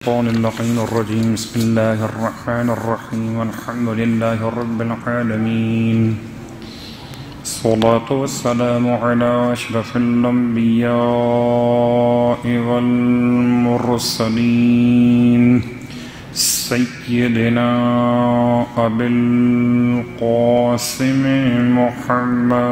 اللعين الرجيم بسم الله الرحمن الرحيم الحمد لله رب العالمين الصلاة والسلام على أشرف الأنبياء والمرسلين سيدنا أبي القاسم محمد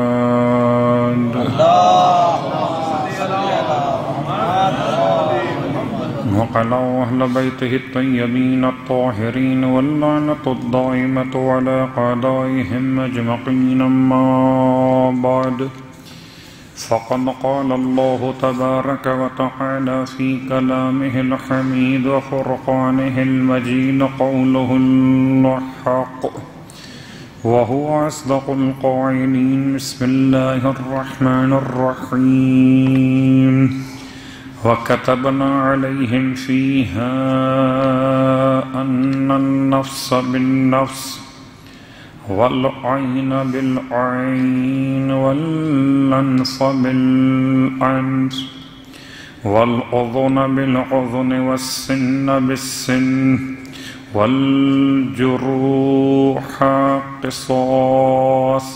وعلى أهل بيته الطيبين الطاهرين واللعنة الدائمة على أعدائهم أجمعين أما بعد فقد قال الله تبارك وتعالى في كلامه الحميد وفرقانه المجيد قوله الحق وهو أصدق القائلين بسم الله الرحمن الرحيم وكتبنا عليهم فيها أن النفس بالنفس والعين بالعين والأنف بالأنف والأذن بالأذن والسن بالسن والجروح قصاص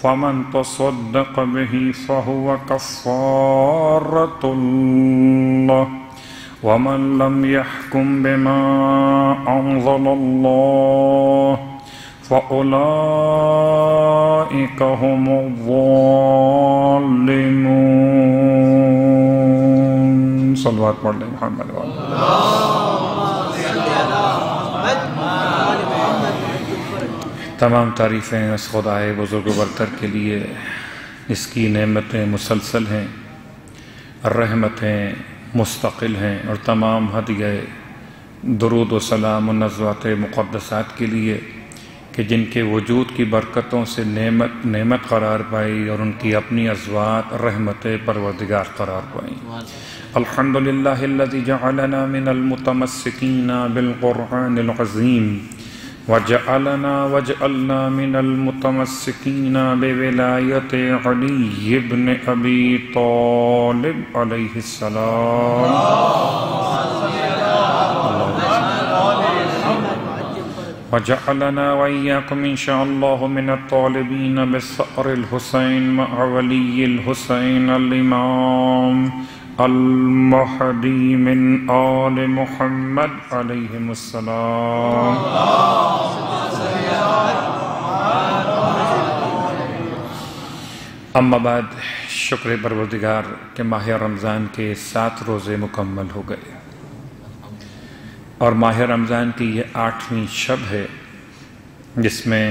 فمن تصدق به فهو كفارة له ومن لم يحكم بما أنزل الله فأولئك هم الظالمون صلوات پڑھ لیں محمد تمام تعریفیں اس خدائے بزرگ و برتر کے لیے اس کی نعمتیں مسلسل ہیں، رحمتیں مستقل ہیں، اور تمام ہدیہ درود و سلام و نزوات مقدسات کے لیے کہ جن کے وجود کی برکتوں سے نعمت قرار پائی اور ان کی اپنی ازواج رحمت پروردگار قرار پائی۔ الحمدللہ الذی جعلنا من المتمسکین بالقرآن العظیم وجعلنا من المتمسکین بولایت علی بن ابی طالب علیہ السلام وجعلنا وإياكم إن شاء الله من الطالبين بثأر الحسين مع ولي الحسين الإمام المهدي من آل محمد عليهم السلام۔ اما بعد، شکر پروردگار کہ ماہ رمضان کے 7 روزے مکمل ہو گئے، اور ماہ رمضان کی یہ 8ویں شب ہے جس میں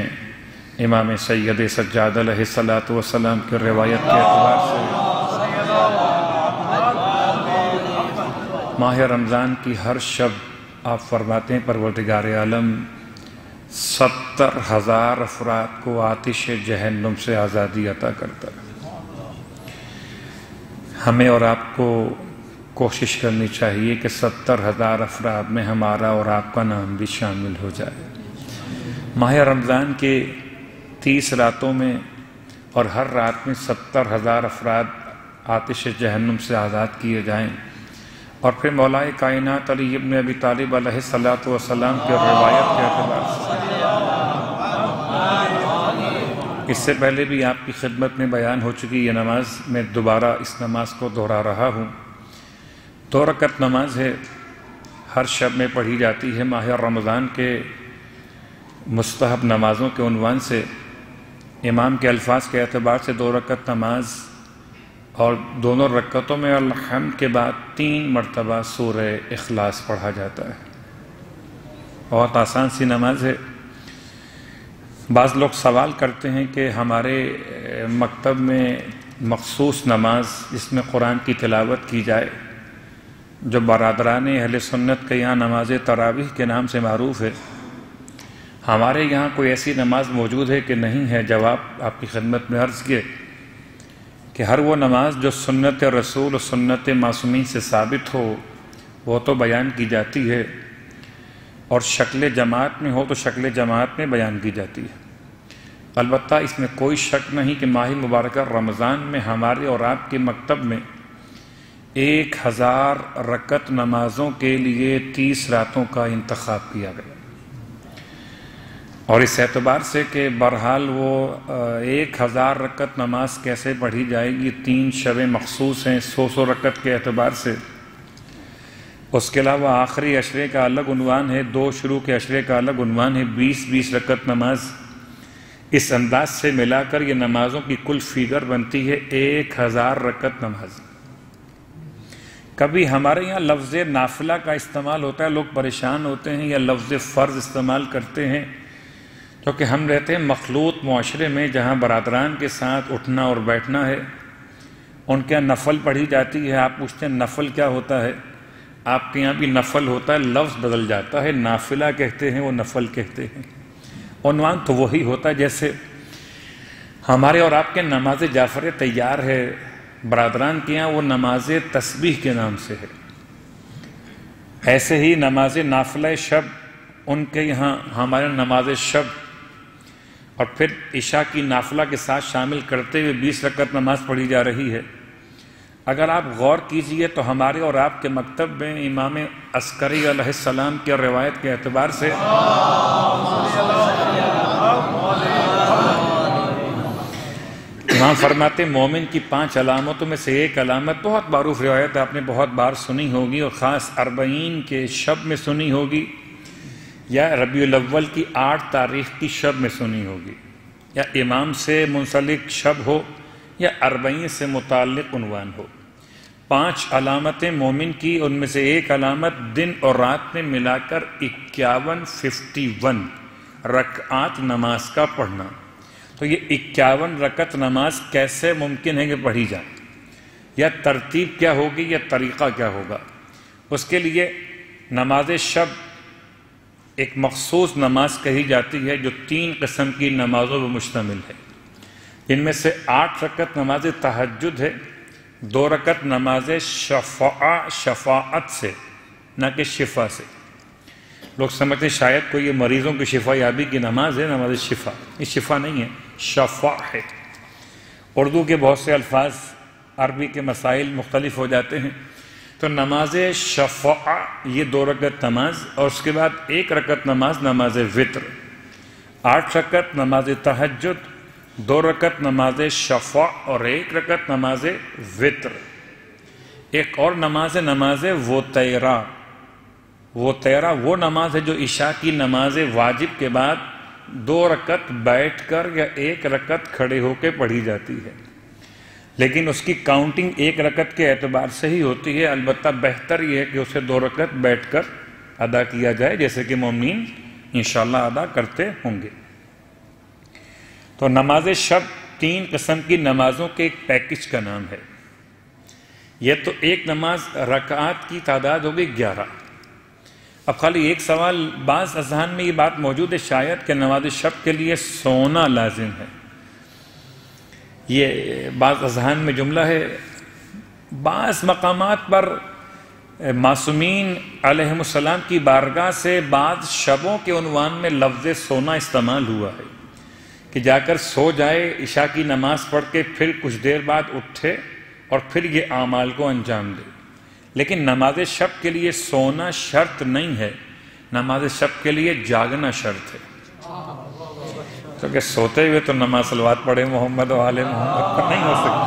امام سید سجاد علیہ السلام کی روایت کے اعتبار سے ماہ رمضان کی ہر شب آپ فرماتے ہیں پروردگار عالم 70,000 افراد کو آتش جہنم سے آزادی عطا کرتا ہے۔ ہمیں اور آپ کو کوشش کرنی چاہیے کہ 70,000 افراد میں ہمارا اور آپ کا نام بھی شامل ہو جائے۔ ماہ رمضان کے 30 راتوں میں اور ہر رات میں 70,000 افراد آتش جہنم سے آزاد کیے جائیں، اور پھر مولا کائنات علی ابن ابی طالب علیہ السلام کی روایت کے اعتبار سے اس سے پہلے بھی آپ کی خدمت میں بیان ہو چکی یہ نماز، میں دوبارہ اس نماز کو دہرا رہا ہوں۔ 2 رکعت نماز ہے، ہر شب میں پڑھی جاتی ہے۔ ماہ رمضان کے مستحب نمازوں کے عنوان سے امام کے الفاظ کے اعتبار سے 2 رکعت نماز، اور دونوں رکعتوں میں الحمد کے بعد 3 مرتبہ سورہ اخلاص پڑھا جاتا ہے۔ بہت آسان سی نماز ہے۔ بعض لوگ سوال کرتے ہیں کہ ہمارے مکتب میں مخصوص نماز جس میں قرآن کی تلاوت کی جائے، جو برادران اہل سنت کے یہاں نماز تراویح کے نام سے معروف ہے، ہمارے یہاں کوئی ایسی نماز موجود ہے کہ نہیں ہے؟ جواب آپ کی خدمت میں عرض کیے کہ ہر وہ نماز جو سنت رسول و سنت معصومین سے ثابت ہو وہ تو بیان کی جاتی ہے، اور شکل جماعت میں ہو تو شکل جماعت میں بیان کی جاتی ہے۔ البتہ اس میں کوئی شک نہیں کہ ماہ مبارکہ رمضان میں ہمارے اور آپ کے مکتب میں 1000 رکعت نمازوں کے لیے 30 راتوں کا انتخاب کیا گیا، اور اس اعتبار سے کہ بہرحال وہ 1000 رکعت نماز کیسے پڑھی جائے گی، 3 شب مخصوص ہیں 100 رکعت کے اعتبار سے، اس کے علاوہ آخری عشرے کا الگ عنوان ہے، 2 شروع کے عشرے کا الگ عنوان ہے، 20 رکعت نماز، اس انداز سے ملا کر یہ نمازوں کی کل فیگر بنتی ہے 1000 رکعت نماز۔ کبھی ہمارے یہاں لفظ نافلہ کا استعمال ہوتا ہے، لوگ پریشان ہوتے ہیں، یا لفظ فرض استعمال کرتے ہیں، کیونکہ ہم رہتے ہیں مخلوط معاشرے میں جہاں برادران کے ساتھ اٹھنا اور بیٹھنا ہے، ان کے یہاں نفل پڑھی جاتی ہے۔ آپ پوچھتے ہیں نفل کیا ہوتا ہے؟ آپ کے یہاں بھی نفل ہوتا ہے، لفظ بدل جاتا ہے، نافلہ کہتے ہیں، وہ نفل کہتے ہیں، عنوان تو وہی ہوتا ہے۔ جیسے ہمارے اور آپ کے نماز جعفر تیار ہے، برادران کے یہاں وہ نماز تسبیح کے نام سے ہے، ایسے ہی نماز نافلہ شب ان کے یہاں ہمارے نماز شب، اور پھر عشاء کی نافلہ کے ساتھ شامل کرتے ہوئے 20 رکعت نماز پڑھی جا رہی ہے۔ اگر آپ غور کیجئے تو ہمارے اور آپ کے مکتب میں امام عسکری علیہ السلام کی روایت کے اعتبار سے امام فرماتے مومن کی 5 علامتوں میں سے ایک علامت، بہت معروف روایت آپ نے بہت بار سنی ہوگی، اور خاص 40 کے شب میں سنی ہوگی، یا ربیع الاول کی 8 تاریخ کی شب میں سنی ہوگی، یا امام سے منسلک شب ہو یا 40 سے متعلق عنوان ہو۔ 5 علامتیں مومن کی، ان میں سے ایک علامت دن اور رات میں ملا کر 51 رکعات نماز کا پڑھنا۔ تو یہ 51 رکعت نماز کیسے ممکن ہے کہ پڑھی جائے، یا ترتیب کیا ہوگی، یا طریقہ کیا ہوگا؟ اس کے لیے نماز شب ایک مخصوص نماز کہی جاتی ہے جو 3 قسم کی نمازوں پر مشتمل ہے، ان میں سے 8 رکعت نماز تہجد ہے، 2 رکعت نماز شفاعت سے، نہ کہ شفا سے۔ لوگ سمجھتے ہیں شاید کوئی یہ مریضوں کی شفا یابی کی نماز ہے، نماز شفا، یہ شفا نہیں ہے، شفا ہے۔ اردو کے بہت سے الفاظ عربی کے مسائل مختلف ہو جاتے ہیں، تو نماز شفاع یہ 2 رکعت نماز، اور اس کے بعد 1 رکعت نماز نماز وتر، 8 رکعت نماز تہجد، 2 رکعت نماز شفاع اور 1 رکعت نماز وتر۔ ایک اور نماز ہے نماز وتیرہ۔ وتیرہ وہ نماز ہے جو عشاء کی نماز واجب کے بعد 2 رکعت بیٹھ کر یا 1 رکعت کھڑے ہو کے پڑھی جاتی ہے، لیکن اس کی کاؤنٹنگ 1 رکعت کے اعتبار سے ہی ہوتی ہے، البتہ بہتر یہ ہے کہ اسے 2 رکعت بیٹھ کر ادا کیا جائے، جیسے کہ مومنین انشاءاللہ ادا کرتے ہوں گے۔ تو نماز شب 3 قسم کی نمازوں کے ایک پیکج کا نام ہے۔ یہ تو ایک نماز رکعات کی تعداد ہوگی 11۔ اب خالی ایک سوال، بعض اذہان میں یہ بات موجود ہے شاید کہ نماز شب کے لیے سونا لازم ہے، یہ بعض اذہان میں جملہ ہے۔ بعض مقامات پر معصومین علیہم السلام کی بارگاہ سے بعض شبوں کے عنوان میں لفظ سونا استعمال ہوا ہے کہ جا کر سو جائے، عشاء کی نماز پڑھ کے پھر کچھ دیر بعد اٹھے اور پھر یہ اعمال کو انجام دے، لیکن نماز شب کے لیے سونا شرط نہیں ہے، نماز شب کے لیے جاگنا شرط ہے، کیونکہ سوتے ہوئے تو نماز صلوات پڑھے محمد و آل محمد پر نہیں ہو سکتی۔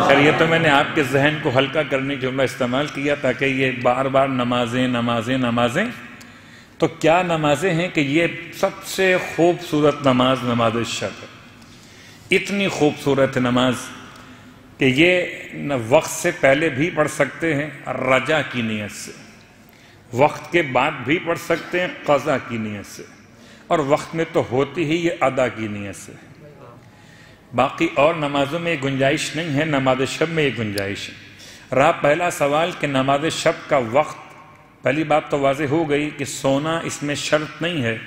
خیر یہ تو میں نے آپ کے ذہن کو ہلکا کرنے جملہ استعمال کیا تاکہ یہ بار بار نمازیں نمازیں نمازیں، تو کیا نمازیں ہیں کہ یہ سب سے خوبصورت نماز نماز شب ہے، اتنی خوبصورت نماز کہ یہ وقت سے پہلے بھی پڑھ سکتے ہیں رجا کی نیت سے، وقت کے بعد بھی پڑھ سکتے ہیں قضا کی نیت سے، اور وقت میں تو ہوتی ہی یہ ادا کی نیت سے۔ باقی اور نمازوں میں یہ گنجائش نہیں ہے، نماز شب میں یہ گنجائش ہے۔ رہا پہلا سوال کہ نماز شب کا وقت، پہلی بات تو واضح ہو گئی کہ سونا اس میں شرط نہیں ہے۔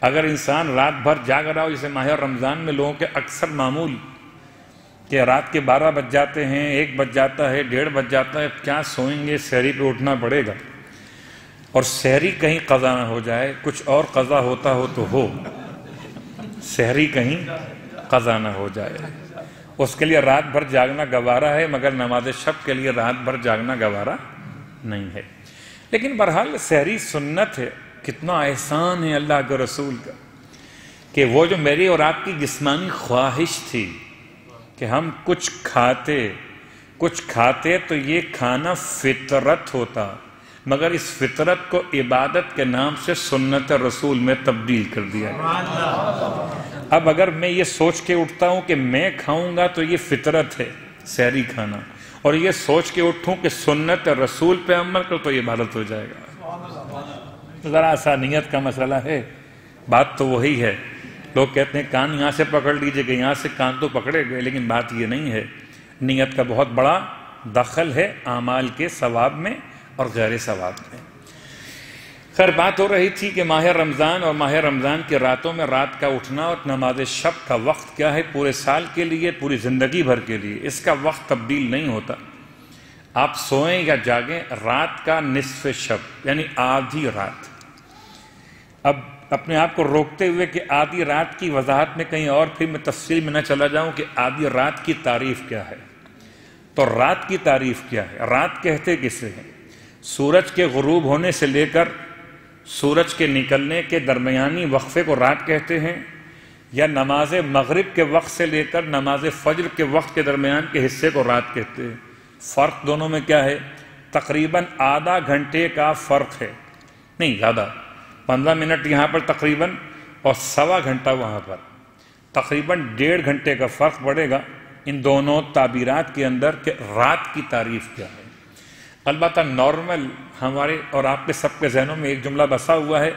اگر انسان رات بھر جاگ رہا ہو، جیسے ماہ رمضان میں لوگوں کے اکثر معمول کہ رات کے 12 بج جاتے ہیں، 1 بج جاتا ہے، 1:30 بج جاتا ہے، کیا سوئیں گے، سحری پہ اٹھنا پڑے گا، اور سحری کہیں قضا نہ ہو جائے، کچھ اور قضا ہوتا ہو تو ہو، سحری کہیں قضا نہ ہو جائے۔ اس کے لیے رات بھر جاگنا گوارا ہے، مگر نماز شب کے لیے رات بھر جاگنا گوارا نہیں ہے۔ لیکن بہرحال سحری سنت ہے، کتنا احسان ہے اللہ کے رسول کا کہ وہ جو میری اور آپ کی جسمانی خواہش تھی کہ ہم کچھ کھاتے تو یہ کھانا فطرت ہوتا، مگر اس فطرت کو عبادت کے نام سے سنت رسول میں تبدیل کر دیا گیا۔ اب اگر میں یہ سوچ کے اٹھتا ہوں کہ میں کھاؤں گا تو یہ فطرت ہے سحری کھانا، اور یہ سوچ کے اٹھوں کہ سنت رسول پہ عمل کرو تو یہ عبادت ہو جائے گا۔ ذرا سا نیت کا مسئلہ ہے، بات تو وہی ہے۔ لوگ کہتے ہیں کان یہاں سے پکڑ لیجئے کہ یہاں سے کان تو پکڑے گئے، لیکن بات یہ نہیں ہے۔ نیت کا بہت بڑا دخل ہے اعمال کے ثواب میں اور غیر ثواب میں۔ خیر بات ہو رہی تھی کہ ماہ رمضان اور ماہ رمضان کی راتوں میں رات کا اٹھنا اور نماز شب کا وقت کیا ہے پورے سال کے لیے، پوری زندگی بھر کے لیے، اس کا وقت تبدیل نہیں ہوتا۔ آپ سوئیں یا جاگیں، رات کا نصف شب یعنی آدھی رات۔ اب اپنے آپ کو روکتے ہوئے کہ آدھی رات کی وضاحت میں کہیں اور پھر میں تفصیل میں نہ چلا جاؤں کہ آدھی رات کی تعریف کیا ہے، تو رات کی تعریف کیا ہے؟ رات کہتے کسے ہیں؟ سورج کے غروب ہونے سے لے کر سورج کے نکلنے کے درمیانی وقفے کو رات کہتے ہیں، یا نماز مغرب کے وقت سے لے کر نماز فجر کے وقت کے درمیان کے حصے کو رات کہتے ہیں۔ فرق دونوں میں کیا ہے؟ تقریباً آدھا گھنٹے کا فرق ہے، نہیں زیادہ، 15 منٹ یہاں پر تقریباً اور سوا گھنٹہ وہاں پر، تقریباً 1.5 گھنٹے کا فرق پڑے گا ان دونوں تعبیرات کے اندر کہ رات کی تعریف کیا ہے۔ البتہ نارمل ہمارے اور آپ کے سب کے ذہنوں میں ایک جملہ بسا ہوا ہے،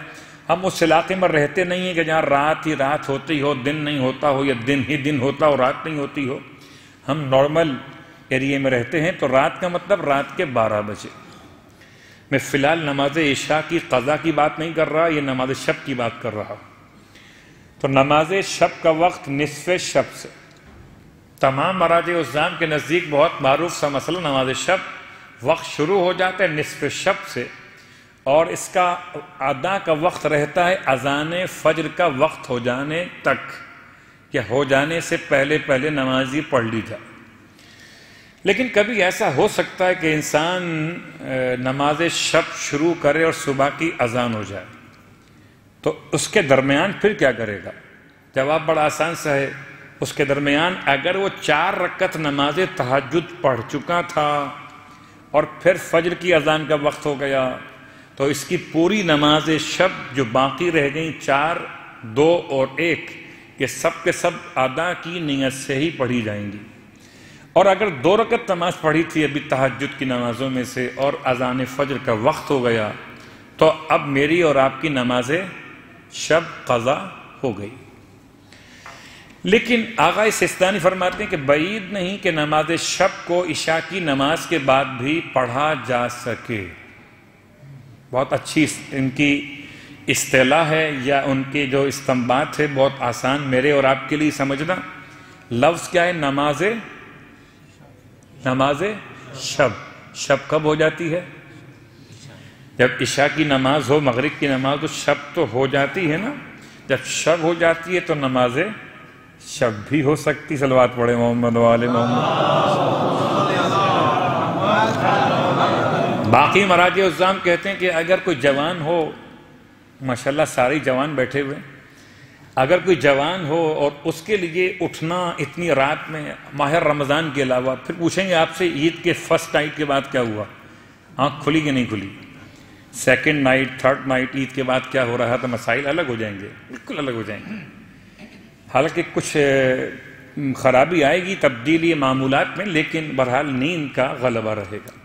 ہم اس علاقے میں رہتے نہیں ہیں کہ جہاں رات ہی رات ہوتی ہو، دن نہیں ہوتا ہو، یا دن ہی دن ہوتا ہو رات نہیں ہوتی ہو۔ ہم نارمل ایریے میں رہتے ہیں، تو رات کا مطلب رات کے 12 بجے۔ میں فی الحال نماز عشاء کی قضا کی بات نہیں کر رہا، یہ نماز شب کی بات کر رہا ہوں۔ تو نماز شب کا وقت نصف شب سے، تمام مراجع الزام کے نزدیک بہت معروف سا مسئلہ، نماز شب وقت شروع ہو جاتا ہے نصف شب سے، اور اس کا ادا کا وقت رہتا ہے اذان فجر کا وقت ہو جانے تک، یا ہو جانے سے پہلے پہلے نمازی پڑھ لی جائے۔ لیکن کبھی ایسا ہو سکتا ہے کہ انسان نماز شب شروع کرے اور صبح کی اذان ہو جائے، تو اس کے درمیان پھر کیا کرے گا؟ جواب بڑا آسان سا ہے۔ اس کے درمیان اگر وہ 4 رکعت نماز تہجد پڑھ چکا تھا اور پھر فجر کی اذان کا وقت ہو گیا، تو اس کی پوری نماز شب جو باقی رہ گئیں 4، 2 اور 1، یہ سب کے سب ادا کی نیت سے ہی پڑھی جائیں گی۔ اور اگر 2 رکعت نماز پڑھی تھی ابھی تہجد کی نمازوں میں سے اور اذان فجر کا وقت ہو گیا، تو اب میری اور آپ کی نماز شب قضا ہو گئی۔ لیکن آقا سستانی فرماتے ہیں کہ بعید نہیں کہ نماز شب کو عشاء کی نماز کے بعد بھی پڑھا جا سکے۔ بہت اچھی ان کی اصطلاح ہے، یا ان کے جو استنباط ہے بہت آسان میرے اور آپ کے لیے سمجھنا۔ لفظ کیا ہے؟ نماز شب۔ شب کب ہو جاتی ہے؟ جب عشاء کی نماز ہو، مغرب کی نماز ہو، شب تو ہو جاتی ہے نا۔ جب شب ہو جاتی ہے تو نماز شب بھی ہو سکتی۔ صلوات پڑھے محمد و آل محمد۔ باقی مراجع الزام کہتے ہیں کہ اگر کوئی جوان ہو، ماشاءاللہ سارے جوان بیٹھے ہوئے، اگر کوئی جوان ہو اور اس کے لیے اٹھنا اتنی رات میں ماہ رمضان کے علاوہ، پھر پوچھیں گے آپ سے عید کے فرسٹ نائٹ کے بعد کیا ہوا، آنکھ کھلی کہ نہیں کھلی، سیکنڈ نائٹ، تھرڈ نائٹ، عید کے بعد کیا ہو رہا تھا، مسائل الگ ہو جائیں گے، بالکل الگ ہو جائیں گے۔ حالانکہ کچھ خرابی آئے گی تبدیلی معمولات میں، لیکن بہرحال نیند کا غلبہ رہے گا۔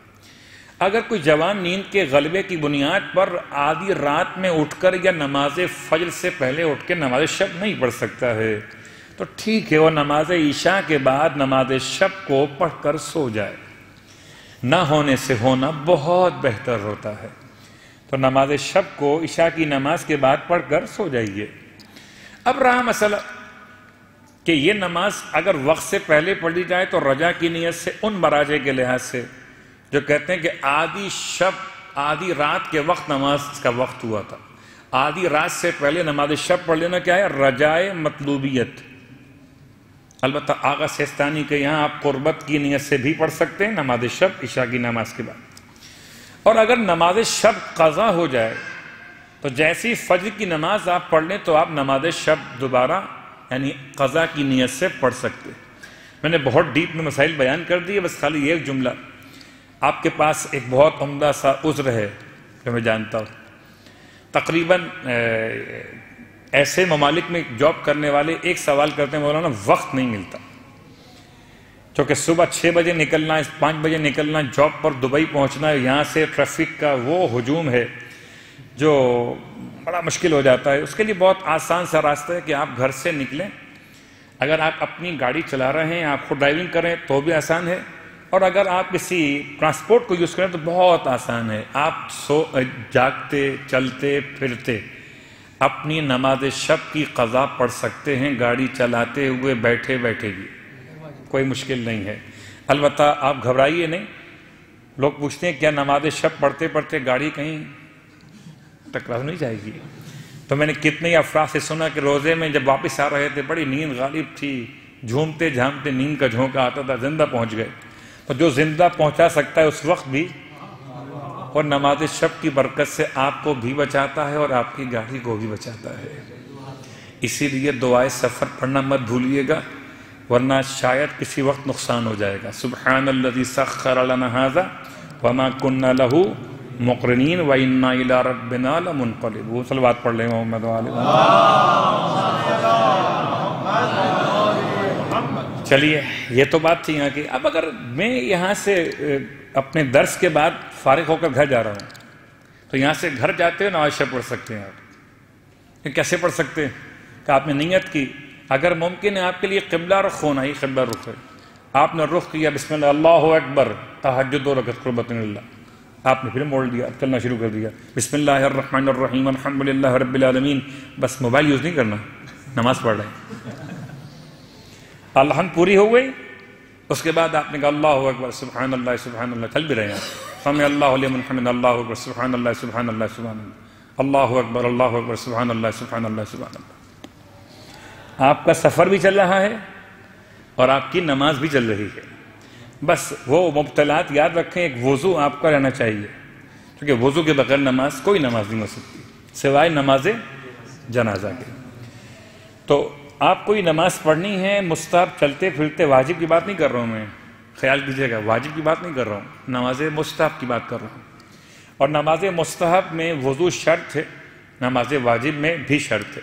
اگر کوئی جوان نیند کے غلبے کی بنیاد پر آدھی رات میں اٹھ کر یا نماز فجر سے پہلے اٹھ کے نماز شب نہیں پڑھ سکتا ہے، تو ٹھیک ہے، وہ نماز عشاء کے بعد نماز شب کو پڑھ کر سو جائے۔ نہ ہونے سے ہونا بہت بہتر ہوتا ہے۔ تو نماز شب کو عشاء کی نماز کے بعد پڑھ کر سو جائیے۔ اب رہا مسئلہ کہ یہ نماز اگر وقت سے پہلے پڑھ لی جائے تو رجا کی نیت سے ان مراجع کے لحاظ سے جو کہتے ہیں کہ آدھی رات کے وقت نماز کا وقت ہوا تھا، آدھی رات سے پہلے نماز شب پڑھ لینا کیا ہے؟ رجائے مطلوبیت، البتہ آغا سیستانی کے یہاں آپ قربت کی نیت سے بھی پڑھ سکتے ہیں نماز شب عشاء کی نماز کے بعد. اور اگر نماز شب قضا ہو جائے تو جیسی فجر کی نماز آپ پڑھ لیں تو آپ نماز شب دوبارہ یعنی قضا کی نیت سے پڑھ سکتے. میں نے بہت ڈیپ میں مسائل بیان کر دیے، بس خالی ایک جملہ. آپ کے پاس ایک بہت عمدہ سا عذر ہے جو میں جانتا ہوں. تقریباً ایسے ممالک میں جاب کرنے والے ایک سوال کرتے ہیں مولانا وقت نہیں ملتا، کیونکہ صبح 6 بجے نکلنا ہے، 5 بجے نکلنا، جاب پر دبئی پہنچنا ہے، یہاں سے ٹریفک کا وہ ہجوم ہے جو بڑا مشکل ہو جاتا ہے. اس کے لیے بہت آسان سا راستہ ہے کہ آپ گھر سے نکلیں. اگر آپ اپنی گاڑی چلا رہے ہیں، آپ خود ڈرائیونگ کریں تو بھی آسان ہے، اور اگر آپ کسی ٹرانسپورٹ کو یوز کریں تو بہت آسان ہے. آپ جاگتے چلتے پھرتے اپنی نماز شب کی قضا پڑھ سکتے ہیں، گاڑی چلاتے ہوئے بیٹھے بیٹھے بھی، کوئی مشکل نہیں ہے. البتہ آپ گھبرائیے نہیں. لوگ پوچھتے ہیں کیا نماز شب پڑھتے پڑھتے گاڑی کہیں ٹکرا نہیں جائے گی؟ تو میں نے کتنے افراد سے سنا کہ روزے میں جب واپس آ رہے تھے بڑی نیند غالب تھی، جھومتے جھامتے نیند کا جھونکا آتا تھا، زندہ پہنچ گئے. تو جو زندہ پہنچا سکتا ہے اس وقت بھی، اور نماز شب کی برکت سے آپ کو بھی بچاتا ہے اور آپ کی گاڑی کو بھی بچاتا ہے. اسی لیے دعائے سفر پڑھنا مت بھولیے گا، ورنہ شاید کسی وقت نقصان ہو جائے گا. سبحان الذی سخر لنا ھذا وما كنا له مقرنین وَإِنَّا إِلَىٰ رَبِّنَا لَمُنْقَلِبُونَ. صلوات پڑھ لیں محمد وآلہ. چلیے یہ تو بات تھی یہاں کی. اب اگر میں یہاں سے اپنے درس کے بعد فارغ ہو کر گھر جا رہا ہوں تو یہاں سے گھر جاتے ہیں نماز شب پڑھ سکتے ہیں آپ. کیسے پڑھ سکتے ہیں کہ آپ نے نیت کی. اگر ممکن ہے آپ کے لیے قبلہ رخ ہونا، ہی قبلہ رخ ہے، آپ نے رخ کیا بسم اللہ اللہ اکبر تہجد 2 رکعت قربۃ اللہ، آپ نے پھر موڑ دیا، چلنا شروع کر دیا بسم اللہ الرحمن الرحیم الحمدللہ رب العالمین. بس موبائل یوز نہیں کرنا، نماز پڑھ رہے ہیں. الحمد پوری ہو گئی، اس کے بعد آپ نے کہا اللہ اکبر سبحان اللہ، چل بھی رہے ہیں سمع اللہ لمن حمدہ اللہ اکبر سبحان اللہ سبحان اللہ سبحان اللہ اللہ اکبر سبحان اللہ سبحان اللہ سبحان اللہ. آپ کا سفر بھی چل رہا ہے اور آپ کی نماز بھی چل رہی ہے. بس وہ مبتلات یاد رکھیں. ایک وضو آپ کا رہنا چاہیے، کیونکہ وضو کے بغیر نماز کوئی نماز نہیں ہو سکتی سوائے نماز جنازہ کے. تو آپ کوئی نماز پڑھنی ہے مستحب چلتے پھرتے، واجب کی بات نہیں کر رہا ہوں میں، خیال کیجیے گا، واجب کی بات نہیں کر رہا ہوں، نماز مستحب کی بات کر رہا ہوں. اور نماز مستحب میں وضو شرط ہے، نماز واجب میں بھی شرط ہے.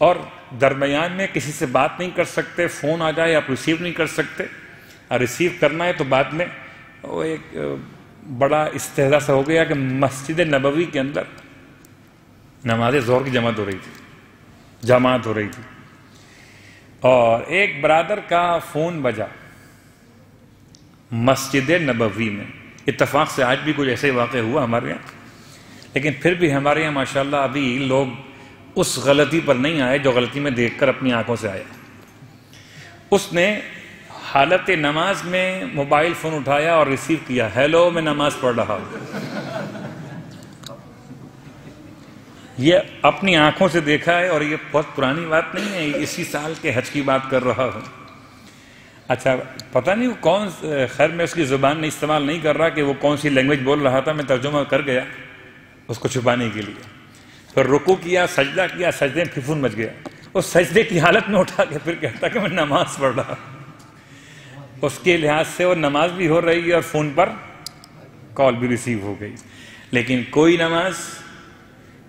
اور درمیان میں کسی سے بات نہیں کر سکتے، فون آ جائے آپ ریسیو نہیں کر سکتے. اور ریسیو کرنا ہے تو بعد میں وہ ایک بڑا استہزاء سا ہو گیا کہ مسجد نبوی کے اندر نماز ظہر کی جماعت ہو رہی تھی اور ایک برادر کا فون بجا مسجد نبوی میں. اتفاق سے آج بھی کچھ ایسے واقع ہوا ہمارے یہاں، لیکن پھر بھی ہمارے یہاں ماشاءاللہ ابھی لوگ اس غلطی پر نہیں آئے جو غلطی میں دیکھ کر اپنی آنکھوں سے آیا. اس نے حالت نماز میں موبائل فون اٹھایا اور ریسیو کیا، ہیلو میں نماز پڑھ رہا ہوں. یہ اپنی آنکھوں سے دیکھا ہے اور یہ بہت پرانی بات نہیں ہے، اسی سال کے حج کی بات کر رہا ہوں. اچھا پتہ نہیں وہ کون، خیر میں اس کی زبان میں استعمال نہیں کر رہا کہ وہ کون سی لینگویج بول رہا تھا، میں ترجمہ کر گیا اس کو چھپانے کے لیے. پھر رکوع کیا، سجدہ کیا، سجدے میں پھفون مچ گیا. اس سجدے کی حالت میں اٹھا کے پھر کہتا کہ میں نماز پڑھ رہا. اس کے لحاظ سے وہ نماز بھی ہو رہی ہے اور فون پر کال بھی ریسیو ہو گئی. لیکن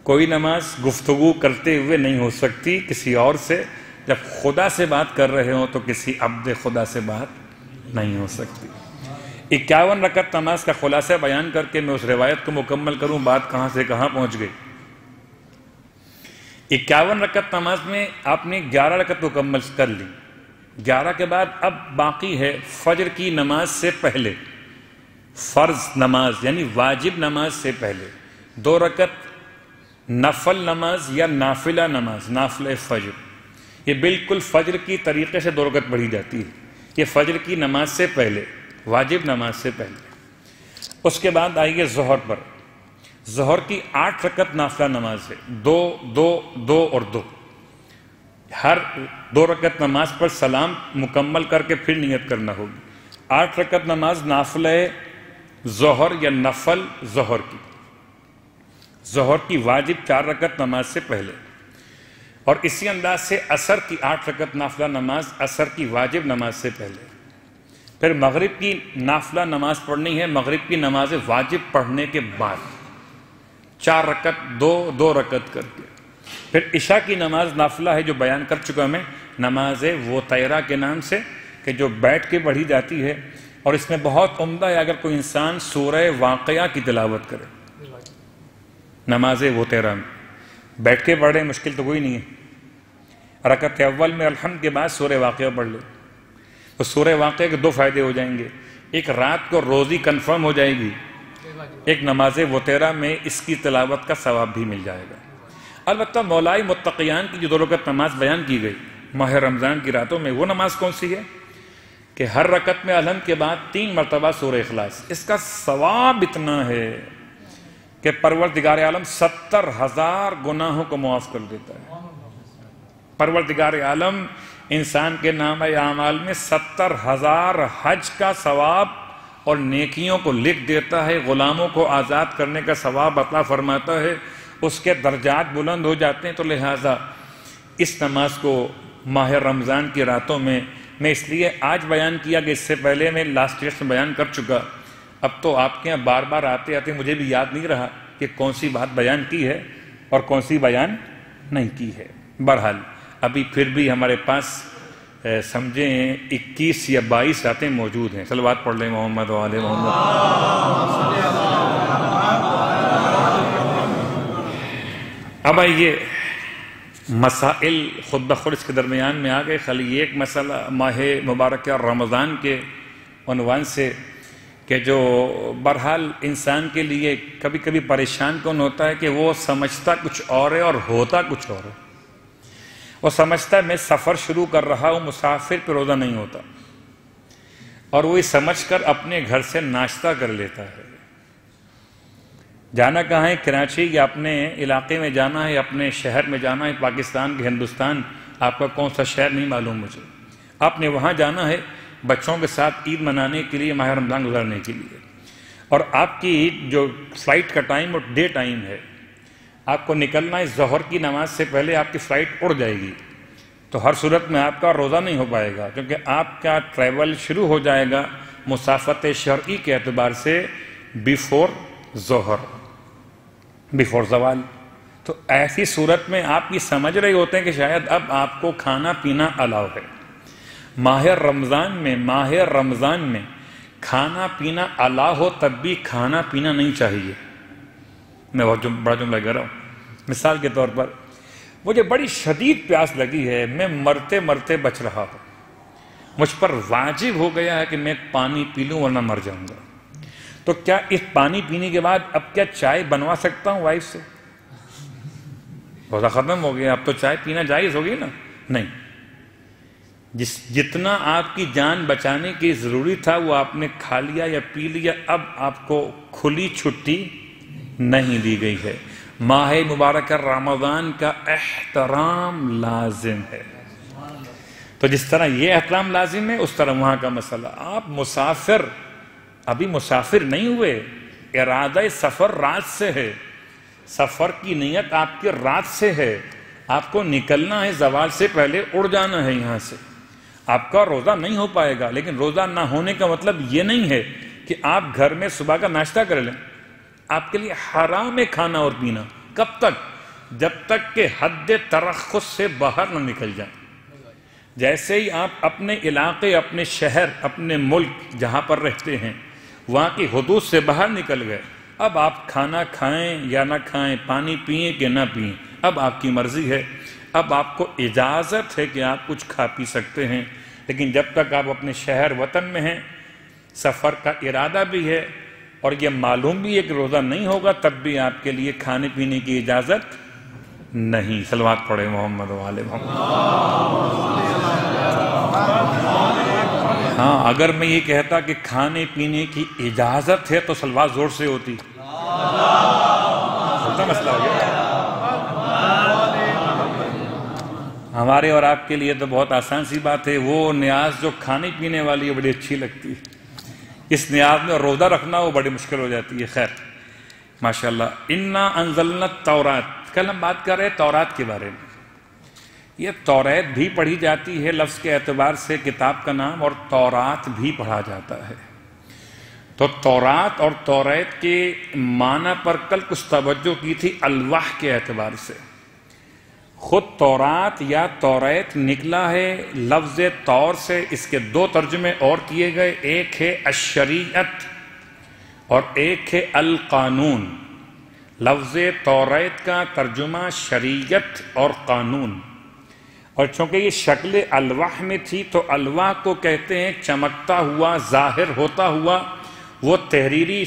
کوئی نماز گفتگو کرتے ہوئے نہیں ہو سکتی کسی اور سے. جب خدا سے بات کر رہے ہوں تو کسی عبد خدا سے بات نہیں ہو سکتی. 51 رکعت نماز کا خلاصہ بیان کر کے میں اس روایت کو مکمل کروں، بات کہاں سے کہاں پہنچ گئی. 51 رکعت نماز میں آپ نے 11 رکعت مکمل کر لی. 11 کے بعد اب باقی ہے فجر کی نماز سے پہلے، فرض نماز یعنی واجب نماز سے پہلے 2 رکعت نفل نماز یا نافلہ نماز، نافلہ فجر. یہ بالکل فجر کی طریقے سے 2 رکعت پڑھی جاتی ہے. یہ فجر کی نماز سے پہلے، واجب نماز سے پہلے. اس کے بعد آئیے ظہر پر. ظہر کی 8 رکعت نافلہ نماز ہے، 2 2 2 اور 2. ہر 2 رکعت نماز پر سلام مکمل کر کے پھر نیت کرنا ہوگی۔ 8 رکعت نماز نافلہ ظہر یا نفل ظہر کی واجب 4 رکعت نماز سے پہلے، اور اسی انداز سے عصر کی 8 رکعت نافلہ نماز عصر کی واجب نماز سے پہلے۔ پھر مغرب کی نافلہ نماز پڑھنی ہے مغرب کی نماز واجب پڑھنے کے بعد 4 رکعت 2 رکعت کر کے۔ پھر عشاء کی نماز نافلہ ہے جو بیان کر چکا میں، نماز وطیرہ کے نام سے، کہ جو بیٹھ کے پڑھی جاتی ہے، اور اس میں بہت عمدہ ہے اگر کوئی انسان سورہ واقعہ کی تلاوت کرے نماز وطیرہ میں، بیٹھ کے پڑھے، مشکل تو کوئی نہیں ہے۔ رکعت اول میں الحمد کے بعد سورہ واقعہ پڑھ لے تو سورہ واقعہ کے 2 فائدے ہو جائیں گے، ایک رات کو روزی کنفرم ہو جائے گی، ایک نماز وطیرہ میں اس کی تلاوت کا ثواب بھی مل جائے گا۔ البتہ مولائے متقیان کی جو 2 رکعت نماز بیان کی گئی ماہ رمضان کی راتوں میں، وہ نماز کون سی ہے کہ ہر رکعت میں الحمد کے بعد 3 مرتبہ سورہ اخلاص۔ اس کا ثواب اتنا ہے کہ پروردگار عالم 70,000 گناہوں کو معاف کر دیتا ہے۔ پروردگار عالم انسان کے نامہ اعمال میں 70,000 حج کا ثواب اور نیکیوں کو لکھ دیتا ہے، غلاموں کو آزاد کرنے کا ثواب عطا فرماتا ہے، اس کے درجات بلند ہو جاتے ہیں۔ تو لہٰذا اس نماز کو ماہ رمضان کی راتوں میں اس لیے آج بیان کیا کہ اس سے پہلے میں لاسٹ ایئر میں بیان کر چکا، اب تو آپ کے یہاں بار بار آتے آتے مجھے بھی یاد نہیں رہا کہ کون سی بات بیان کی ہے اور کون سی بیان نہیں کی ہے۔ بہرحال ابھی پھر بھی ہمارے پاس سمجھیں 21 یا 22 راتیں موجود ہیں۔ صلوات پڑھ لیں محمد و آل محمد۔ اب آئیے مسائل خود بخود اس کے درمیان میں آ گئے، خالی ایک مسئلہ ماہ مبارکہ رمضان کے عنوان سے کہ جو بہرحال انسان کے لیے کبھی کبھی پریشان کون ہوتا ہے کہ وہ سمجھتا کچھ اور ہے اور ہوتا کچھ اور ہے۔ وہ سمجھتا ہے میں سفر شروع کر رہا ہوں، مسافر پہ روزہ نہیں ہوتا، اور وہی سمجھ کر اپنے گھر سے ناشتہ کر لیتا ہے۔ جانا کہاں ہے؟ کراچی یا اپنے علاقے میں جانا ہے، اپنے شہر میں جانا ہے، پاکستان کے ہندوستان آپ کا کون سا شہر نہیں معلوم مجھے، آپ نے وہاں جانا ہے بچوں کے ساتھ عید منانے کے لیے، ماہ رمضان گزارنے کے لیے، اور آپ کی جو فلائٹ کا ٹائم اور ڈے ٹائم ہے، آپ کو نکلنا ہے ظہر کی نماز سے پہلے، آپ کی فلائٹ اڑ جائے گی، تو ہر صورت میں آپ کا روزہ نہیں ہو پائے گا، کیونکہ آپ کا ٹریول شروع ہو جائے گا مسافت شرعی کے اعتبار سے بیفور ظہر، بیفور زوال۔ تو ایسی صورت میں آپ یہ سمجھ رہے ہوتے ہیں کہ شاید اب آپ کو کھانا پینا الاؤ ہے۔ ماہ رمضان میں کھانا پینا الاؤ ہو تب بھی کھانا پینا نہیں چاہیے۔ میں بہت بڑا جملہ کہہ رہا ہوں، مثال کے طور پر مجھے بڑی شدید پیاس لگی ہے، میں مرتے مرتے بچ رہا ہوں، مجھ پر واجب ہو گیا ہے کہ میں پانی پی لوں ورنہ مر جاؤں گا، تو کیا اس پانی پینے کے بعد اب کیا چائے بنوا سکتا ہوں وائف سے؟ روزہ ختم ہو گیا، اب تو چائے پینا جائز ہوگی نا؟ نہیں، جتنا آپ کی جان بچانے کی ضروری تھا وہ آپ نے کھا لیا یا پی لیا، اب آپ کو کھلی چھٹی نہیں دی گئی ہے۔ ماہ مبارکہ رمضان کا احترام لازم ہے، تو جس طرح یہ احترام لازم ہے اس طرح وہاں کا مسئلہ۔ آپ مسافر، ابھی مسافر نہیں ہوئے، ارادہ سفر رات سے ہے، سفر کی نیت آپ کی رات سے ہے، آپ کو نکلنا ہے زوال سے پہلے، اڑ جانا ہے یہاں سے، آپ کا روزہ نہیں ہو پائے گا۔ لیکن روزہ نہ ہونے کا مطلب یہ نہیں ہے کہ آپ گھر میں صبح کا ناشتہ کر لیں، آپ کے لیے حرام ہے کھانا اور پینا۔ کب تک؟ جب تک کہ حد ترخص سے باہر نہ نکل جائیں۔ جیسے ہی آپ اپنے علاقے، اپنے شہر، اپنے ملک جہاں پر رہتے ہیں وہاں کی حدود سے باہر نکل گئے، اب آپ کھانا کھائیں یا نہ کھائیں، پانی پئیں کہ نہ پئیں، اب آپ کی مرضی ہے، اب آپ کو اجازت ہے کہ آپ کچھ کھا پی سکتے ہیں۔ لیکن جب تک آپ اپنے شہر وطن میں ہیں، سفر کا ارادہ بھی ہے اور یہ معلوم بھی ہے کہ روزہ نہیں ہوگا، تب بھی آپ کے لیے کھانے پینے کی اجازت نہیں۔ صلوات پڑھیں محمد و آل محمد۔ ہاں، اگر میں یہ کہتا کہ کھانے پینے کی اجازت ہے تو صلوات زور سے ہوتی، مسئلہ ہو گیا۔ ہمارے اور آپ کے لیے تو بہت آسان سی بات ہے، وہ نیاز جو کھانے پینے والی ہے بڑی اچھی لگتی ہے، اس نیاز میں روزہ رکھنا وہ بڑی مشکل ہو جاتی ہے۔ خیر ماشاءاللہ، انا انزلنا التوراۃ، کل ہم بات کر رہے ہیں تورات کے بارے میں۔ یہ توریت بھی پڑھی جاتی ہے لفظ کے اعتبار سے کتاب کا نام، اور تورات بھی پڑھا جاتا ہے۔ تو تورات اور توریت کے معنی پر کل کچھ توجہ کی تھی الواح کے اعتبار سے۔ خود تورات یا توریت نکلا ہے لفظ طور سے، اس کے دو ترجمے اور کیے گئے، ایک ہے الشریعت اور ایک ہے القانون۔ لفظ توریت کا ترجمہ شریعت اور قانون، اور چونکہ یہ شکل الواح میں تھی تو الواح کو کہتے ہیں چمکتا ہوا، ظاہر ہوتا ہوا وہ تحریری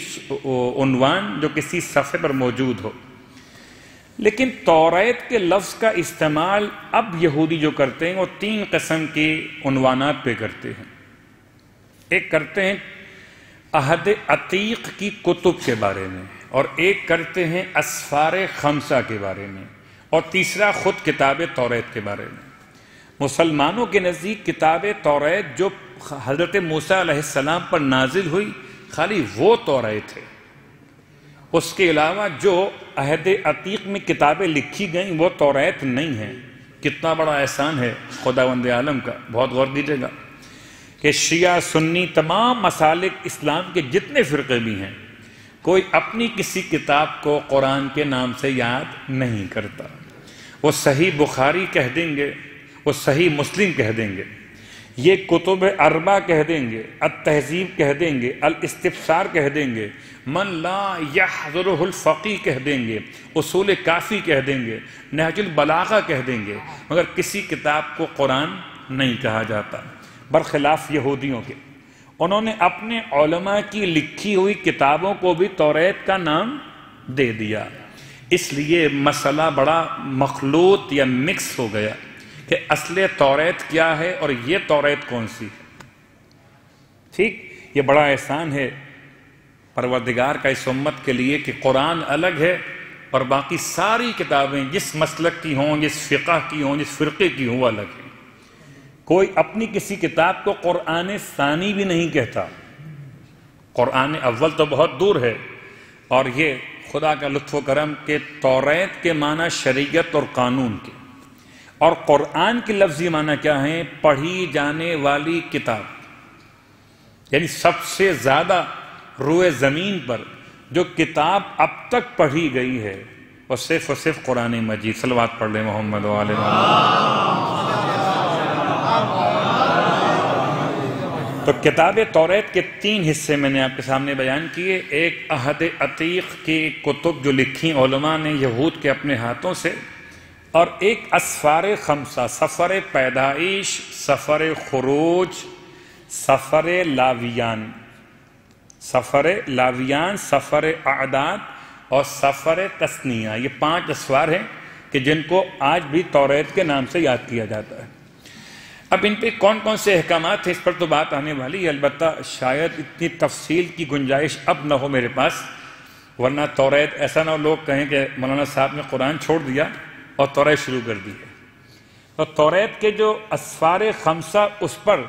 عنوان جو کسی صفحے پر موجود ہو۔ لیکن توریت کے لفظ کا استعمال اب یہودی جو کرتے ہیں وہ تین قسم کے عنوانات پہ کرتے ہیں۔ ایک کرتے ہیں عہد عتیق کی کتب کے بارے میں، اور ایک کرتے ہیں اسفار خمسہ کے بارے میں، اور تیسرا خود کتاب توریت کے بارے میں۔ مسلمانوں کے نزدیک کتاب توریت جو حضرت موسیٰ علیہ السلام پر نازل ہوئی خالی وہ توریت ہے، اس کے علاوہ جو عہد عتیق میں کتابیں لکھی گئیں وہ توریت نہیں ہیں۔ کتنا بڑا احسان ہے خداوند عالم کا، بہت غور کیجیے گا کہ شیعہ سنی تمام مسالک اسلام کے جتنے فرقے بھی ہیں، کوئی اپنی کسی کتاب کو قرآن کے نام سے یاد نہیں کرتا۔ وہ صحیح بخاری کہہ دیں گے، وہ صحیح مسلم کہہ دیں گے، یہ کتب اربع کہہ دیں گے، التہذیب کہہ دیں گے، الاستفسار کہہ دیں گے، من لا یحضرہ الفقی کہہ دیں گے، اصول کافی کہہ دیں گے، نہج البلاغہ کہہ دیں گے، مگر کسی کتاب کو قرآن نہیں کہا جاتا، برخلاف یہودیوں کے۔ انہوں نے اپنے علماء کی لکھی ہوئی کتابوں کو بھی توریت کا نام دے دیا، اس لیے مسئلہ بڑا مخلوط یا مکس ہو گیا کہ اصل توریت کیا ہے اور یہ توریت کون سی ہے۔ ٹھیک، یہ بڑا احسان ہے پروردگار کا اس امت کے لیے کہ قرآن الگ ہے اور باقی ساری کتابیں جس مسلک کی ہوں، جس فقہ کی ہوں، جس فرقے کی ہوں وہ الگ ہیں۔ کوئی اپنی کسی کتاب کو قرآن ثانی بھی نہیں کہتا، قرآن اول تو بہت دور ہے۔ اور یہ خدا کا لطف و کرم کہ توریت کے معنی شریعت اور قانون کے، اور قرآن کی لفظی معنی کیا ہیں؟ پڑھی جانے والی کتاب، یعنی سب سے زیادہ روئے زمین پر جو کتاب اب تک پڑھی گئی ہے وہ صرف اور صرف قرآن مجید۔ صلوات پڑھ لیں محمد و آل محمد۔ تو کتاب توریت کے تین حصے میں نے آپ کے سامنے بیان کیے، ایک عہد عتیق کی کتب جو لکھی علماء نے یہود کے اپنے ہاتھوں سے، اور ایک اسفار خمسہ، سفر پیدائش، سفر خروج، سفر لاویان، سفر اعداد اور سفر تثنیہ، یہ 5 اسفار ہیں کہ جن کو آج بھی توریت کے نام سے یاد کیا جاتا ہے۔ اب ان پہ کون کون سے احکامات ہیں اس پر تو بات آنے والی ہے، البتہ شاید اتنی تفصیل کی گنجائش اب نہ ہو میرے پاس، ورنہ توریت ایسا نہ ہو لوگ کہیں کہ مولانا صاحب نے قرآن چھوڑ دیا اور توریت شروع کر دی ہے۔ تو توریت کے جو اسفار خمسہ، اس پر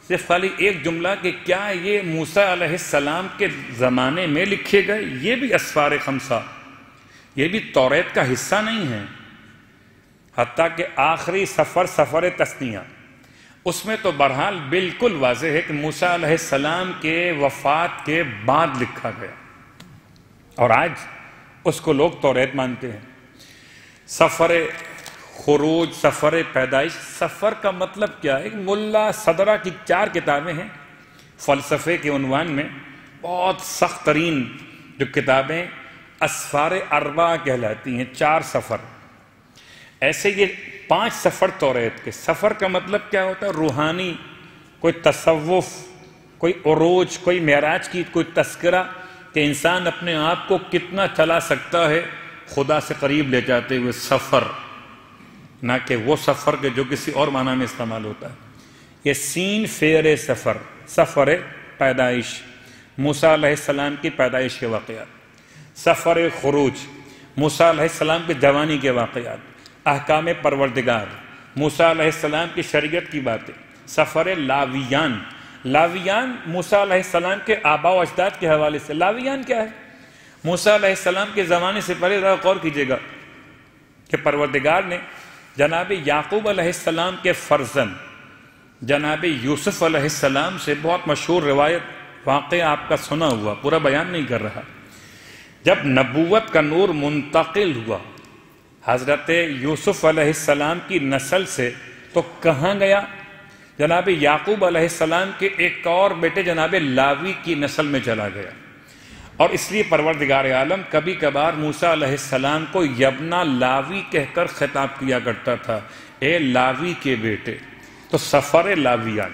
صرف خالی ایک جملہ کہ کیا یہ موسیٰ علیہ السلام کے زمانے میں لکھے گئے، یہ بھی اسفار خمسہ، یہ بھی توریت کا حصہ نہیں ہے۔ حتیٰ کہ آخری سفر تثنیہ، اس میں تو بہرحال بالکل واضح ہے کہ موسیٰ علیہ السلام کے وفات کے بعد لکھا گیا، اور آج اس کو لوگ توریت مانتے ہیں۔ سفر خروج، سفر پیدائش، سفر کا مطلب کیا ہے؟ ملا صدرہ کی 4 کتابیں ہیں فلسفے کے عنوان میں، بہت سخت ترین جو کتابیں اسفار اربع کہلاتی ہیں، 4 سفر۔ ایسے یہ 5 سفر توریت کے۔ سفر کا مطلب کیا ہوتا ہے؟ روحانی، کوئی تصوف، کوئی عروج، کوئی معراج کی کوئی تذکرہ کہ انسان اپنے آپ کو کتنا چلا سکتا ہے خدا سے قریب لے جاتے ہوئے، سفر، نہ کہ وہ سفر کے جو کسی اور معنی میں استعمال ہوتا ہے۔ یہ سین فیر سفر، سفر پیدائش، موسیٰ علیہ السلام کی پیدائش کے واقعات۔ سفر خروج، موسیٰ علیہ السلام کے جوانی کے واقعات، احکام پروردگار، موسیٰ علیہ السلام کی شریعت کی باتیں، سفر لاویان، لاویان موسیٰ علیہ السلام کے آباء و اجداد کے حوالے سے۔ لاویان کیا ہے؟ موسیٰ علیہ السلام کے زمانے سے پہلے ذرا غور کیجیے گا کہ پروردگار نے جناب یعقوب علیہ السلام کے فرزند جناب یوسف علیہ السلام سے بہت مشہور روایت واقعہ آپ کا سنا ہوا، پورا بیان نہیں کر رہا۔ جب نبوت کا نور منتقل ہوا حضرت یوسف علیہ السلام کی نسل سے، تو کہاں گیا؟ جناب یعقوب علیہ السلام کے ایک اور بیٹے جناب لاوی کی نسل میں چلا گیا۔ اور اس لیے پروردگار عالم کبھی کبھار موسیٰ علیہ السلام کو یبنا لاوی کہہ کر خطاب کیا کرتا تھا، اے لاوی کے بیٹے۔ تو سفر لاویان،